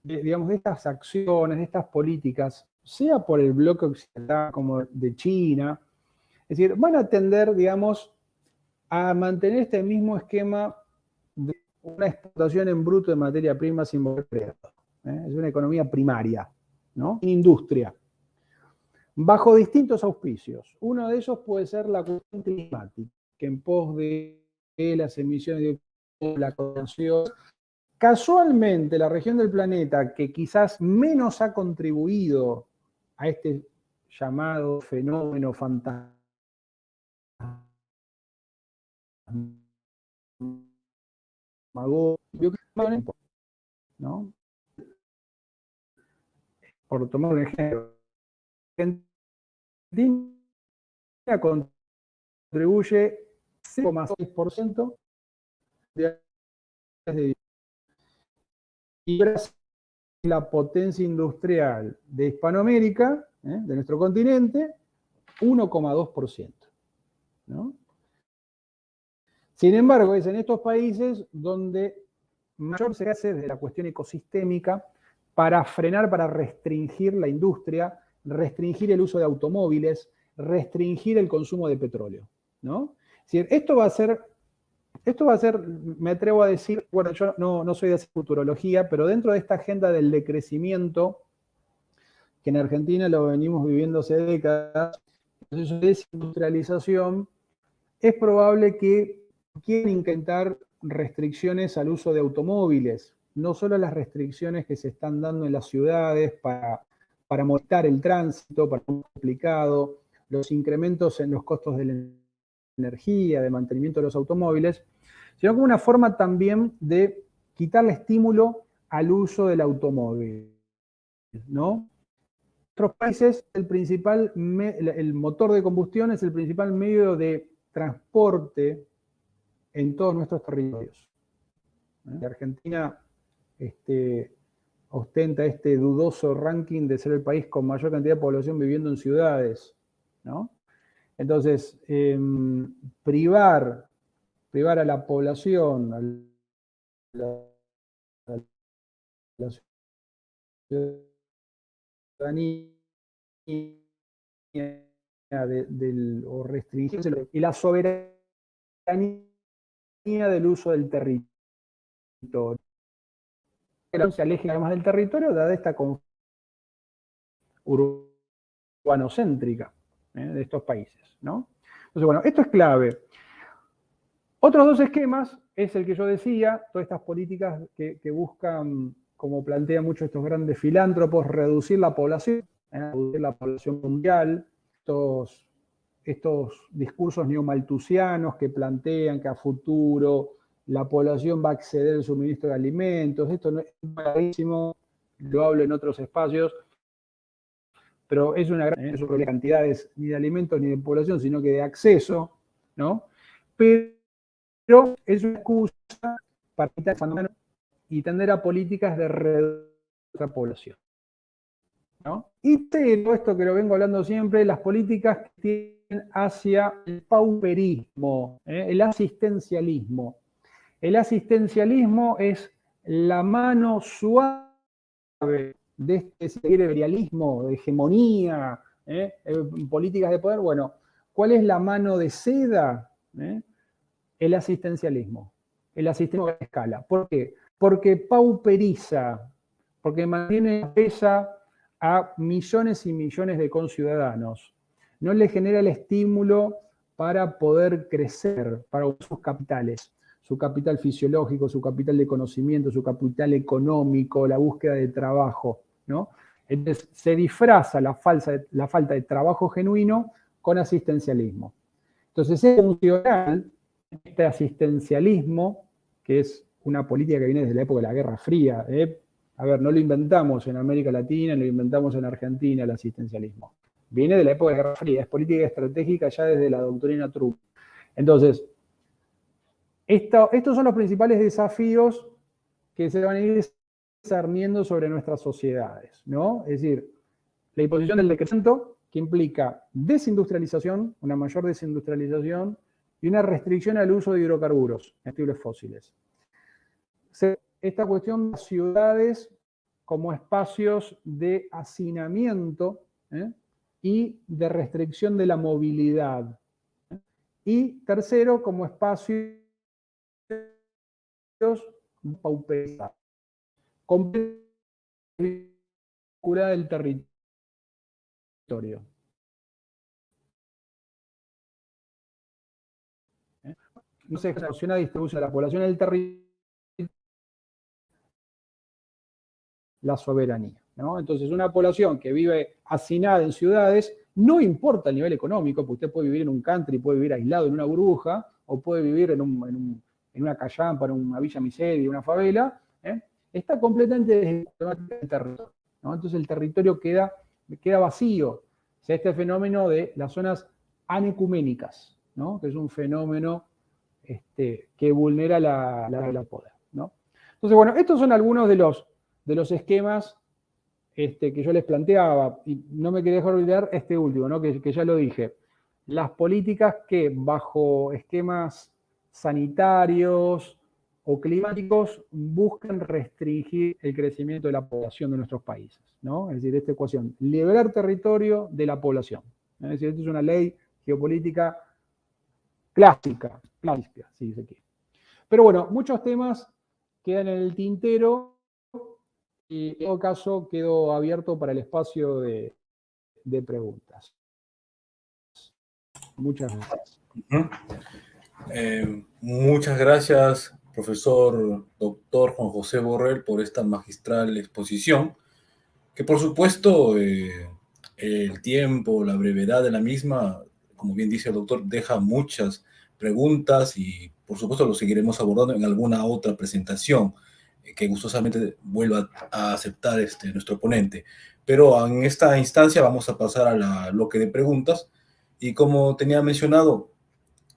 digamos, de estas acciones, de estas políticas, sea por el bloque occidental como de China, es decir, van a tender, digamos, a mantener este mismo esquema de una explotación en bruto de materia prima sin valor agregado. Es una economía primaria, ¿no? Industria. Bajo distintos auspicios. Uno de ellos puede ser la cuestión climática, que en pos de las emisiones de la contaminación. Casualmente, la región del planeta que quizás menos ha contribuido a este llamado fenómeno fantasma, ¿no? Por tomar un ejemplo, Argentina contribuye 0,6% de y Brasil, la potencia industrial de Hispanoamérica, de nuestro continente, 1,2%. ¿No? Sin embargo, es en estos países donde mayor se hace de la cuestión ecosistémica para frenar, para restringir la industria, restringir el uso de automóviles, restringir el consumo de petróleo, ¿no? Es decir, esto va a ser, me atrevo a decir, bueno, yo no soy de hacer futurología, pero dentro de esta agenda del decrecimiento, que en Argentina lo venimos viviendo hace décadas, el proceso de desindustrialización, es probable que quieran intentar restricciones al uso de automóviles, no solo las restricciones que se están dando en las ciudades para molestar el tránsito, para un complicado, los incrementos en los costos de la energía, de mantenimiento de los automóviles, sino como una forma también de quitarle estímulo al uso del automóvil, ¿no? En otros países, el motor de combustión es el principal medio de transporte en todos nuestros territorios. Argentina ostenta este dudoso ranking de ser el país con mayor cantidad de población viviendo en ciudades, ¿no? Entonces, privar a la población, a la ciudadanía o restringir y la soberanía del uso del territorio. Se aleje además del territorio, dada esta urbanocéntrica de estos países, ¿no? Entonces, bueno, esto es clave. Otros dos esquemas es el que yo decía, todas estas políticas que buscan, como plantean muchos estos grandes filántropos, reducir la población mundial, estos discursos neomalthusianos que plantean que a futuro la población va a acceder al suministro de alimentos. Esto no es clarísimo, lo hablo en otros espacios, pero es una gran no de cantidades ni de alimentos ni de población, sino que de acceso, ¿no? Pero es una excusa para quitar el fenómeno y tender a políticas de reducir la población, ¿no? Y todo esto que lo vengo hablando siempre, las políticas que tienden hacia el pauperismo, el asistencialismo. El asistencialismo es la mano suave de este imperialismo, de hegemonía, políticas de poder. Bueno, ¿cuál es la mano de seda? El asistencialismo. El asistencialismo a escala. ¿Por qué? Porque pauperiza, porque mantiene pesa a millones y millones de conciudadanos. no le genera el estímulo para poder crecer, para sus capitales, su capital fisiológico, su capital de conocimiento, su capital económico, la búsqueda de trabajo, ¿no? Entonces se disfraza la falta de trabajo genuino con asistencialismo. Entonces es funcional este asistencialismo, que es una política que viene desde la época de la Guerra Fría. A ver, no lo inventamos en América Latina, lo inventamos en Argentina, el asistencialismo. Viene de la época de la Guerra Fría, es política estratégica ya desde la doctrina Truman. Entonces, estos son los principales desafíos que se van a ir discerniendo sobre nuestras sociedades, ¿no? Es decir, la imposición del decrecimiento, que implica desindustrialización, una mayor desindustrialización y una restricción al uso de hidrocarburos, combustibles fósiles. Esta cuestión de las ciudades como espacios de hacinamiento y de restricción de la movilidad. Y tercero, como espacios de pauperidad, complejidad del territorio. No se funciona la distribución de la población del territorio, la soberanía, ¿no? Entonces, una población que vive hacinada en ciudades, no importa el nivel económico, porque usted puede vivir en un country, puede vivir aislado en una burbuja, o puede vivir en una callampa, en una villa miseria, una favela, está completamente desconectada del territorio, ¿no? Entonces el territorio queda vacío. O sea, este fenómeno de las zonas anecuménicas, ¿no? Que es un fenómeno que vulnera la poder, ¿no? Entonces, bueno, estos son algunos de los esquemas que yo les planteaba, y no me quería dejar olvidar este último, ¿no? que ya lo dije. Las políticas que bajo esquemas sanitarios o climáticos buscan restringir el crecimiento de la población de nuestros países, ¿no? Es decir, esta ecuación, liberar territorio de la población. Es decir, esto es una ley geopolítica clásica, si se quiere. Pero bueno, muchos temas quedan en el tintero y en todo caso quedo abierto para el espacio de preguntas. Muchas gracias. Muchas gracias, profesor doctor Juan José Borrell, por esta magistral exposición, que por supuesto el tiempo, la brevedad de la misma, como bien dice el doctor, deja muchas preguntas y por supuesto lo seguiremos abordando en alguna otra presentación que gustosamente vuelva a aceptar nuestro ponente. Pero en esta instancia vamos a pasar al bloque de preguntas y como tenía mencionado,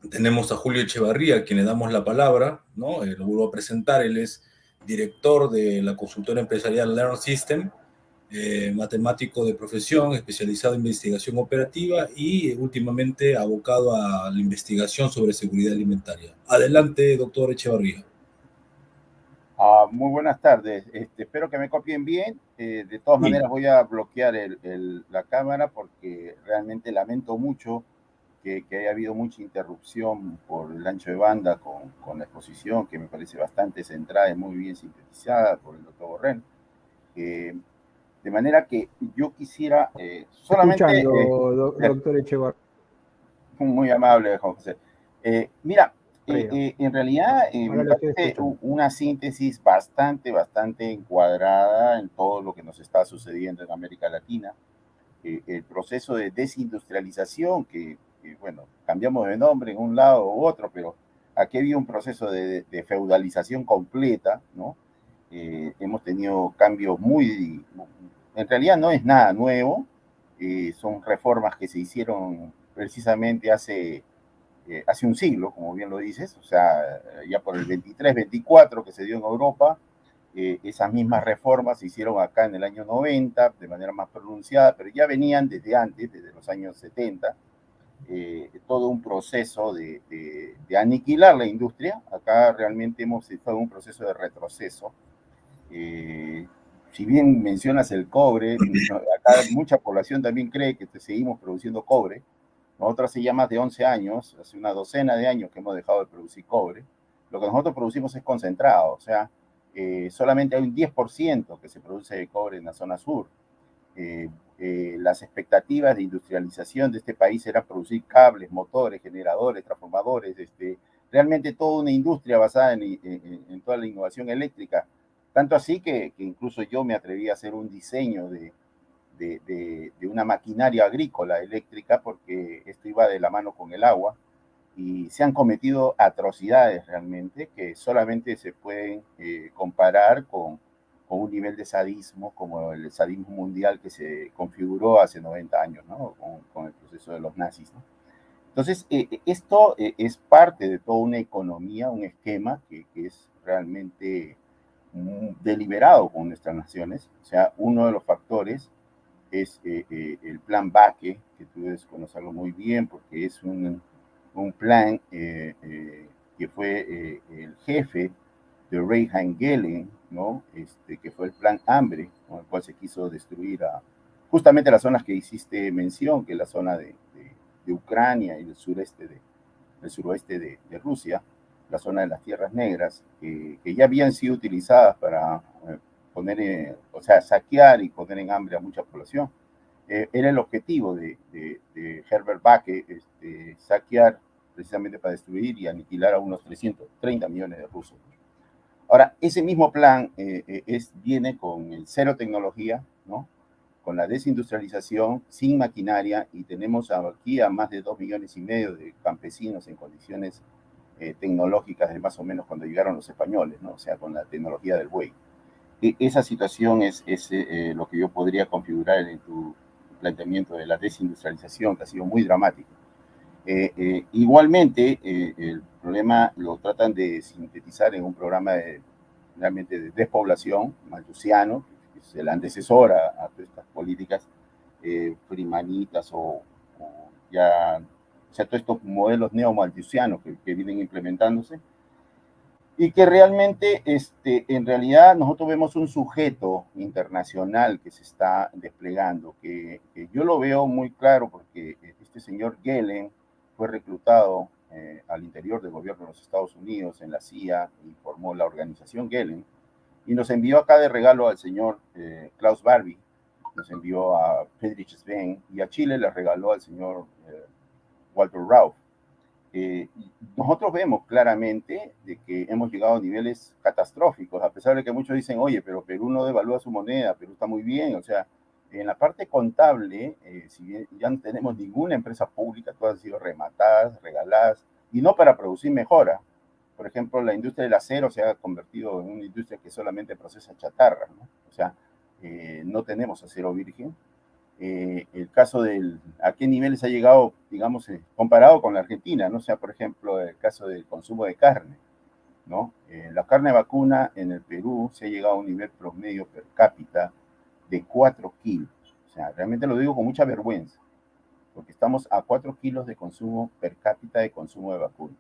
tenemos a Julio Echevarría, a quien le damos la palabra, ¿no? Lo vuelvo a presentar, él es director de la consultora empresarial Learn System, matemático de profesión, especializado en investigación operativa y últimamente abocado a la investigación sobre seguridad alimentaria. Adelante, doctor Echevarría. Muy buenas tardes. Espero que me copien bien. De todas maneras voy a bloquear la cámara porque realmente lamento mucho que haya habido mucha interrupción por el ancho de banda con la exposición, que me parece bastante centrada y muy bien sintetizada por el doctor Borrell. De manera que yo quisiera solamente... doctor Echevarría. Muy amable, José. Mira, en realidad me parece una síntesis bastante encuadrada en todo lo que nos está sucediendo en América Latina. El proceso de desindustrialización, que bueno, cambiamos de nombre en un lado u otro, pero aquí había un proceso de feudalización completa, ¿no? Hemos tenido cambios en realidad no es nada nuevo, son reformas que se hicieron precisamente hace un siglo, como bien lo dices, o sea, ya por el 23-24 que se dio en Europa, esas mismas reformas se hicieron acá en el año 90 de manera más pronunciada, pero ya venían desde antes, desde los años 70, todo un proceso de aniquilar la industria. Acá realmente hemos estado en un proceso de retroceso. Si bien mencionas el cobre, acá mucha población también cree que seguimos produciendo cobre. Nosotros hace ya más de 11 años, hace una docena de años que hemos dejado de producir cobre. Lo que nosotros producimos es concentrado, o sea, solamente hay un 10% que se produce de cobre en la zona sur. las expectativas de industrialización de este país eran producir cables, motores, generadores, transformadores, realmente toda una industria basada en toda la innovación eléctrica. Tanto así que incluso yo me atreví a hacer un diseño de una maquinaria agrícola eléctrica, porque esto iba de la mano con el agua, y se han cometido atrocidades realmente que solamente se pueden comparar con un nivel de sadismo como el sadismo mundial que se configuró hace 90 años, ¿no? Con el proceso de los nazis, ¿no? Entonces, esto es parte de toda una economía, un esquema que es realmente deliberado con nuestras naciones. O sea, uno de los factores es el plan Bakke, que tú debes conocerlo muy bien porque es un plan que fue el jefe de Reinhard Gehlen, ¿no? Que fue el plan Hambre, con el cual se quiso destruir justamente las zonas que hiciste mención, que es la zona de Ucrania y el suroeste de Rusia, la zona de las Tierras Negras, que ya habían sido utilizadas para saquear y poner en hambre a mucha población. Era el objetivo de Herbert Bakke, saquear precisamente para destruir y aniquilar a unos 330 millones de rusos. Ahora, ese mismo plan viene con el cero tecnología, ¿no? Con la desindustrialización, sin maquinaria, y tenemos aquí a más de 2,5 millones de campesinos en condiciones tecnológicas de más o menos cuando llegaron los españoles, ¿no? O sea, con la tecnología del buey. Esa situación es lo que yo podría configurar en tu planteamiento de la desindustrialización, que ha sido muy dramático. Igualmente, el problema lo tratan de sintetizar en un programa realmente de despoblación malthusiano, que es el antecesor a todas estas políticas primanitas o todos estos modelos neomalthusianos que vienen implementándose, y que realmente, en realidad, nosotros vemos un sujeto internacional que se está desplegando, que yo lo veo muy claro porque este señor Gehlen fue reclutado al interior del gobierno de los Estados Unidos en la CIA y formó la organización Gehlen, y nos envió acá de regalo al señor Klaus Barbie, nos envió a Friedrich Sven, y a Chile le regaló al señor Walter Rauff. Nosotros vemos claramente de que hemos llegado a niveles catastróficos, a pesar de que muchos dicen, oye, pero Perú no devalúa su moneda, Perú está muy bien. O sea, en la parte contable, si bien ya no tenemos ninguna empresa pública, todas han sido rematadas, regaladas, y no para producir mejora. Por ejemplo, la industria del acero se ha convertido en una industria que solamente procesa chatarra, ¿no? O sea, no tenemos acero virgen. El caso a qué niveles ha llegado, digamos, comparado con la Argentina, ¿no? O sea, por ejemplo, el caso del consumo de carne, ¿no? La carne vacuna en el Perú se ha llegado a un nivel promedio per cápita de 4 kilos. O sea, realmente lo digo con mucha vergüenza, porque estamos a 4 kilos de consumo per cápita de consumo de vacuna,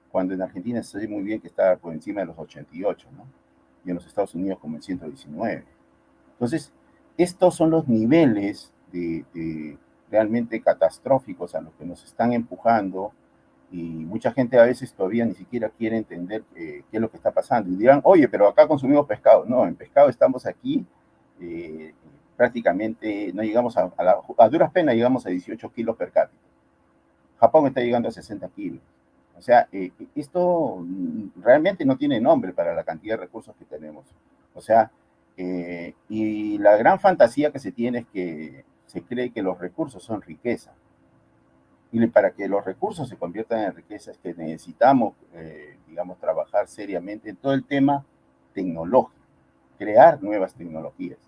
cuando en Argentina se ve muy bien que está por encima de los 88, ¿no? Y en los Estados Unidos como el 119. Entonces, estos son los niveles realmente catastróficos a los que nos están empujando, y mucha gente a veces todavía ni siquiera quiere entender qué es lo que está pasando. Y dirán, oye, pero acá consumimos pescado. No, en pescado estamos aquí, prácticamente no llegamos a duras penas llegamos a 18 kilos per cápita. Japón está llegando a 60 kilos. O sea, esto realmente no tiene nombre para la cantidad de recursos que tenemos. O sea, y la gran fantasía que se tiene es que se cree que los recursos son riqueza. Y para que los recursos se conviertan en riqueza es que necesitamos, digamos, trabajar seriamente en todo el tema tecnológico, crear nuevas tecnologías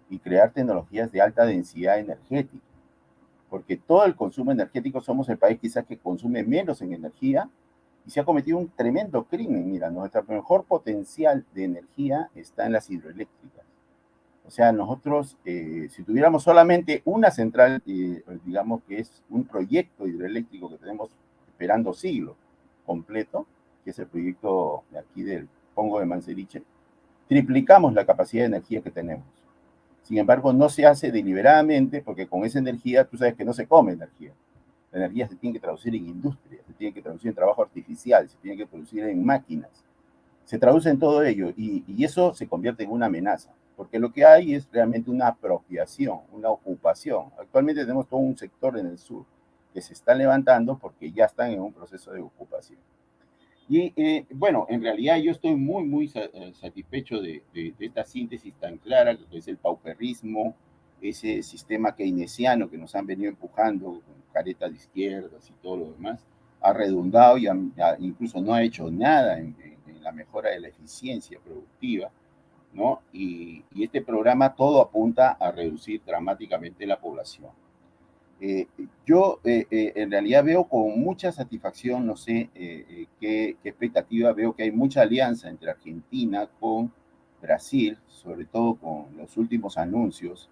y crear tecnologías de alta densidad energética. Porque todo el consumo energético, somos el país quizás que consume menos en energía, y se ha cometido un tremendo crimen. Mira, nuestro mejor potencial de energía está en las hidroeléctricas. O sea, nosotros, si tuviéramos solamente una central, digamos que es un proyecto hidroeléctrico que tenemos esperando siglos completo, que es el proyecto de aquí del Pongo de Manseriche, triplicamos la capacidad de energía que tenemos. Sin embargo, no se hace deliberadamente, porque con esa energía, tú sabes que no se come energía. La energía se tiene que traducir en industria, se tiene que traducir en trabajo artificial, se tiene que traducir en máquinas. Se traduce en todo ello, y eso se convierte en una amenaza. porque lo que hay es realmente una apropiación, una ocupación. Actualmente tenemos todo un sector en el sur que se está levantando porque ya están en un proceso de ocupación. Y bueno, en realidad yo estoy muy satisfecho de esta síntesis tan clara, que es el pauperismo, ese sistema keynesiano que nos han venido empujando con caretas de izquierdas y todo lo demás, ha redundado y incluso no ha hecho nada en la mejora de la eficiencia productiva, ¿no? Y este programa todo apunta a reducir dramáticamente la población. Yo en realidad veo con mucha satisfacción, no sé qué expectativa, veo que hay mucha alianza entre Argentina con Brasil, sobre todo con los últimos anuncios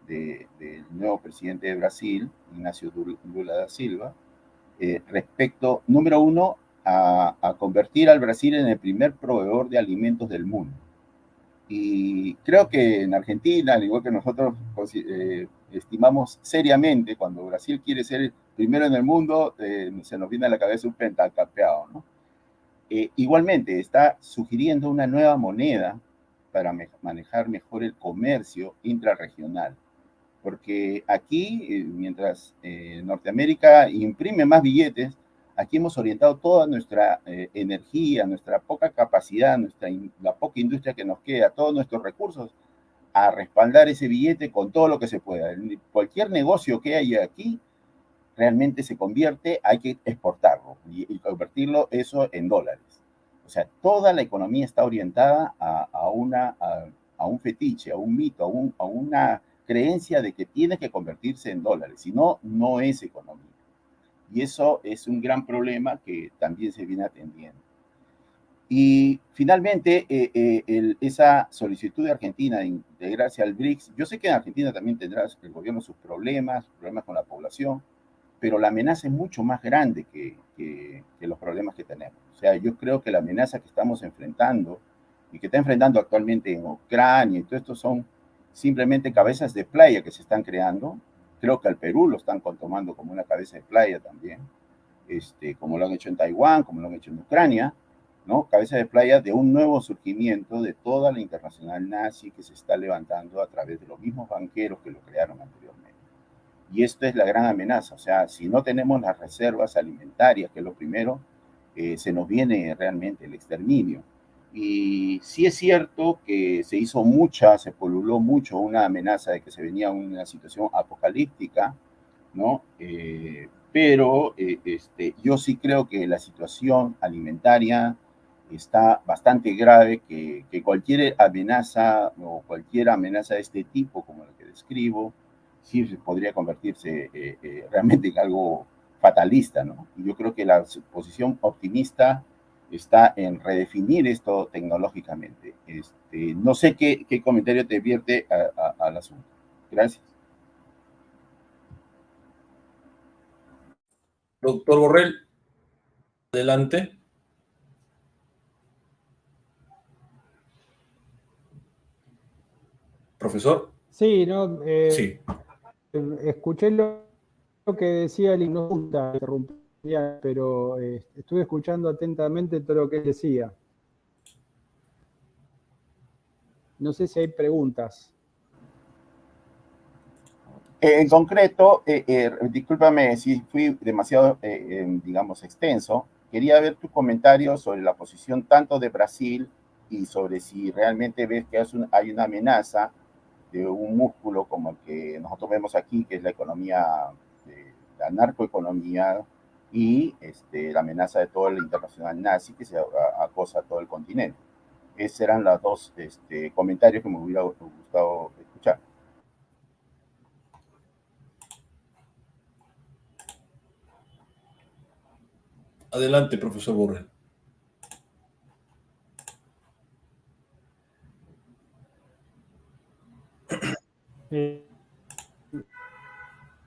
del nuevo presidente de Brasil, Ignacio Lula da Silva, respecto, número uno, a convertir al Brasil en el primer proveedor de alimentos del mundo. Y creo que en Argentina, al igual que nosotros estimamos seriamente, cuando Brasil quiere ser el primero en el mundo, se nos viene a la cabeza un pentacampeado, ¿no? Igualmente, está sugiriendo una nueva moneda para manejar mejor el comercio intrarregional. Porque aquí, mientras Norteamérica imprime más billetes, aquí hemos orientado toda nuestra energía, nuestra poca capacidad, la poca industria que nos queda, todos nuestros recursos a respaldar ese billete con todo lo que se pueda. Cualquier negocio que haya aquí realmente se convierte, hay que exportarlo y convertirlo eso en dólares. O sea, toda la economía está orientada a un fetiche, a un mito, a una creencia de que tiene que convertirse en dólares, si no, no es economía. Y eso es un gran problema que también se viene atendiendo. Y finalmente, esa solicitud de Argentina de integrarse al BRICS, yo sé que en Argentina también tendrá el gobierno sus problemas con la población, pero la amenaza es mucho más grande que los problemas que tenemos. O sea, yo creo que la amenaza que estamos enfrentando y que está enfrentando actualmente en Ucrania y todo esto son simplemente cabezas de playa que se están creando. Creo que al Perú lo están tomando como una cabeza de playa también, como lo han hecho en Taiwán, como lo han hecho en Ucrania, ¿no? Cabeza de playa de un nuevo surgimiento de toda la internacional nazi que se está levantando a través de los mismos banqueros que lo crearon anteriormente. Y esto es la gran amenaza. O sea, si no tenemos las reservas alimentarias, que es lo primero, se nos viene realmente el exterminio. Y sí es cierto que se poluló mucho una amenaza de que se venía una situación apocalíptica, ¿no? Pero yo sí creo que la situación alimentaria está bastante grave, que cualquier amenaza o cualquier amenaza de este tipo, como la que describo, sí podría convertirse realmente en algo fatalista, ¿no? Y yo creo que la posición optimista está en redefinir esto tecnológicamente. No sé qué comentario te vierte al asunto. Gracias. Doctor Borrell, adelante. Profesor. Sí, no, Sí. escuché lo que decía el ignorante, pero estuve escuchando atentamente todo lo que él decía. No sé si hay preguntas. En concreto, discúlpame si fui demasiado, digamos, extenso. Quería ver tu comentario sobre la posición tanto de Brasil y sobre si realmente ves que hay una amenaza de un músculo como el que nosotros vemos aquí, que es la economía, la narcoeconomía y la amenaza de toda la internacional nazi que se acosa a todo el continente. Esos eran los dos comentarios que me hubiera gustado escuchar. Adelante, profesor Borrell.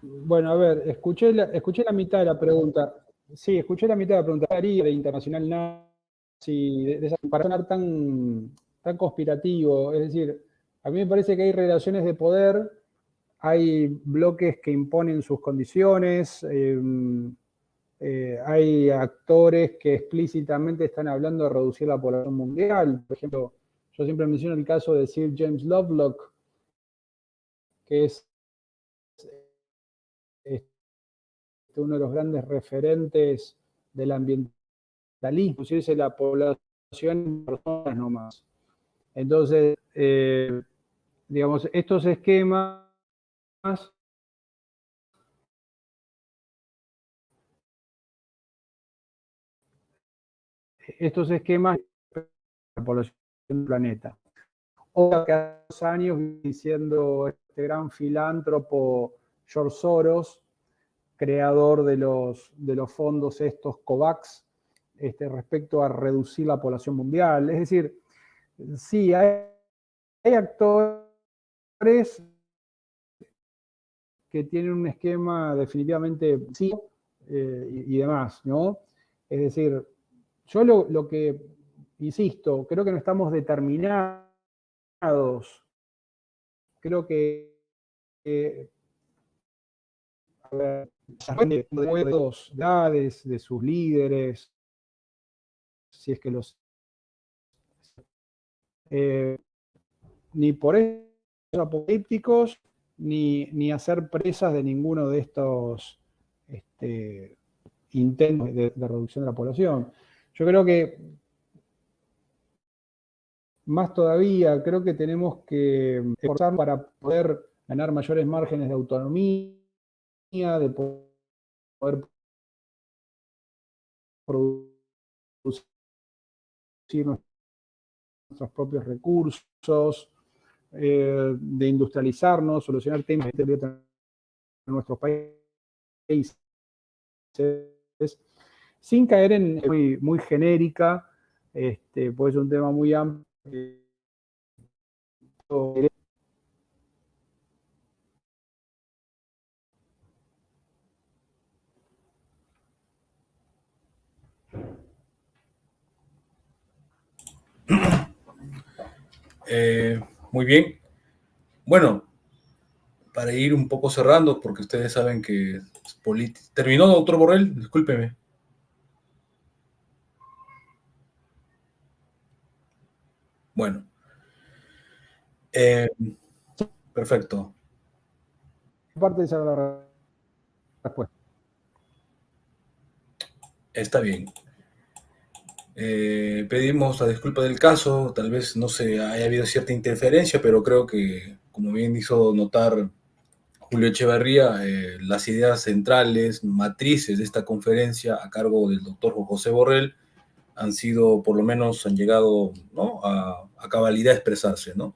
Bueno, a ver, escuché la mitad de la pregunta. Sí, escuché la mitad de la pregunta. ¿Haría de internacional nazi, para sonar tan conspirativo? Es decir, a mí me parece que hay relaciones de poder, hay bloques que imponen sus condiciones, hay actores que explícitamente están hablando de reducir la población mundial. Por ejemplo, Yo siempre menciono el caso de Sir James Lovelock, que es uno de los grandes referentes del ambientalismo, inclusive la población en personas nomás. Entonces, digamos, estos esquemas de la población del planeta. O que hace 2 años diciendo este gran filántropo George Soros, creador de los fondos estos COVAX, respecto a reducir la población mundial. Es decir, sí, hay actores que tienen un esquema definitivamente sí y demás, ¿no? Es decir, yo lo que, insisto, creo que no estamos determinados, creo que a ver, de dos edades, de sus líderes, si es que los ni por eso apocalípticos, ni hacer presas de ninguno de estos intentos de reducción de la población. Yo creo que, más todavía, creo que tenemos que esforzarnos para poder ganar mayores márgenes de autonomía, de poder producir nuestros propios recursos, de industrializarnos, solucionar temas en nuestros países, sin caer en muy genérica, puede ser un tema muy amplio. Muy bien. Bueno, para ir un poco cerrando, porque ustedes saben que es ¿Terminó, doctor Borrell? Discúlpeme. Bueno, perfecto. Parte de esa la respuesta. Está bien. Pedimos la disculpa del caso, tal vez no se haya habido cierta interferencia, pero creo que, como bien hizo notar Julio Echeverría, las ideas centrales, matrices de esta conferencia a cargo del doctor José Borrell han sido, por lo menos, han llegado, ¿no?, a cabalidad a expresarse, ¿no?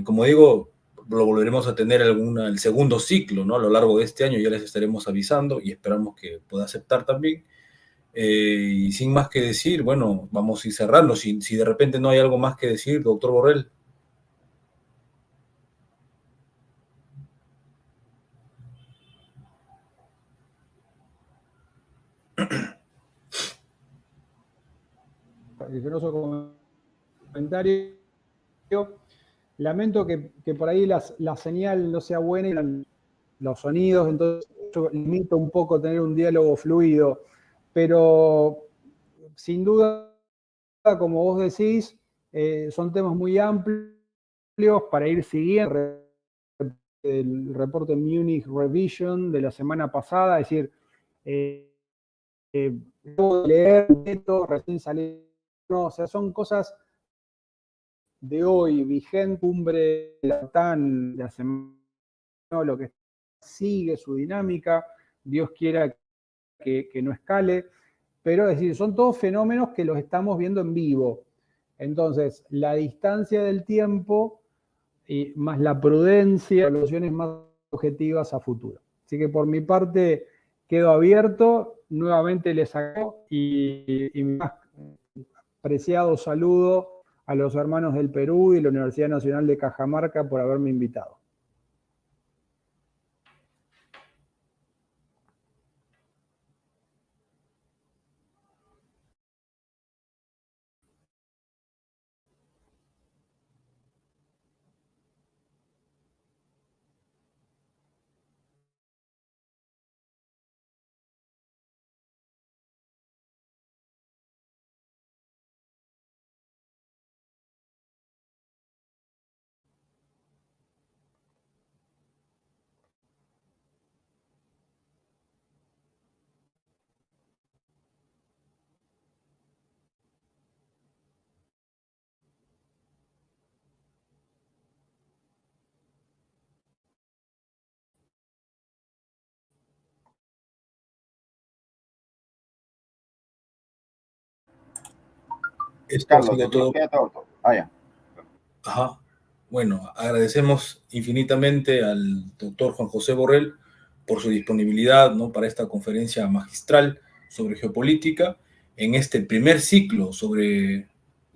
Como digo, lo volveremos a tener el segundo ciclo, ¿no?, a lo largo de este año, ya les estaremos avisando y esperamos que pueda aceptar también. Y sin más que decir, bueno, vamos a ir cerrando. Si de repente no hay algo más que decir, doctor Borrell. Generoso comentario. Lamento que por ahí la señal no sea buena y los sonidos, entonces yo limito un poco tener un diálogo fluido, pero sin duda, como vos decís, son temas muy amplios para ir siguiendo el reporte Munich Revision de la semana pasada, es decir, puedo leer esto, recién salió, no, o sea, son cosas de hoy, vigente, cumbre de la OTAN, la semana, lo que sigue su dinámica, Dios quiera que no escale, pero es decir, son todos fenómenos que los estamos viendo en vivo. Entonces, la distancia del tiempo y más la prudencia, soluciones más objetivas a futuro. Así que por mi parte quedo abierto, nuevamente les hago y más preciado saludo a los hermanos del Perú y la Universidad Nacional de Cajamarca por haberme invitado. Esto ha Carlos, sido de tecnología todo. Ah, ya. Ajá. Bueno, agradecemos infinitamente al doctor Juan José Borrell por su disponibilidad, ¿no?, para esta conferencia magistral sobre geopolítica en este primer ciclo sobre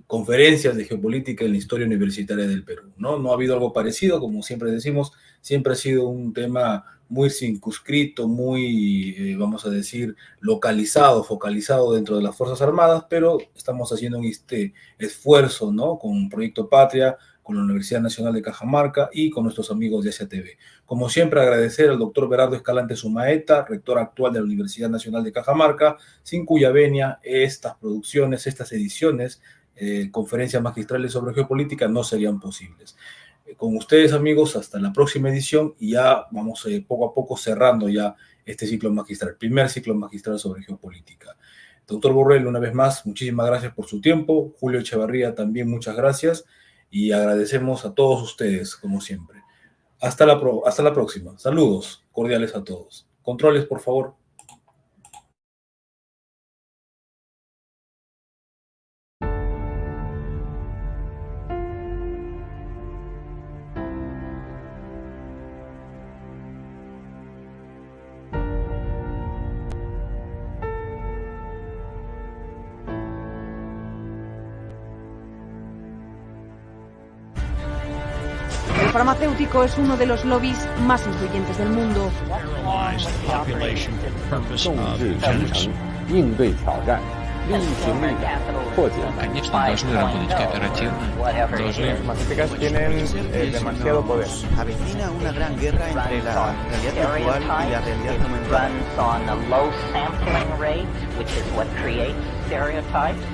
conferencias de geopolítica en la historia universitaria del Perú, ¿no? No ha habido algo parecido, como siempre decimos, siempre ha sido un tema muy circunscrito, muy, vamos a decir, localizado, focalizado dentro de las Fuerzas Armadas, pero estamos haciendo este esfuerzo, ¿no?, con Proyecto Patria, con la Universidad Nacional de Cajamarca y con nuestros amigos de ACATV. Como siempre, agradecer al doctor Berardo Escalante Sumaeta, rector actual de la Universidad Nacional de Cajamarca, sin cuya venia estas producciones, estas ediciones, conferencias magistrales sobre geopolítica no serían posibles. Con ustedes, amigos, hasta la próxima edición y ya vamos poco a poco cerrando ya este ciclo magistral, primer ciclo magistral sobre geopolítica. Doctor Borrell, una vez más, muchísimas gracias por su tiempo. Julio Echevarría, también muchas gracias. Y agradecemos a todos ustedes, como siempre. Hasta la próxima. Saludos cordiales a todos. Controles, por favor. El farmacéutico es uno de los lobbies más influyentes del mundo. 应对挑战，利益行力破解。 Конечно, должны работать кооперативно, должны... Las farmacéuticas tienen demasiado poder. Avecina una gran guerra entre la realidad virtual y la realidad aumentada. runs on a low sampling rate, which is what creates stereotypes.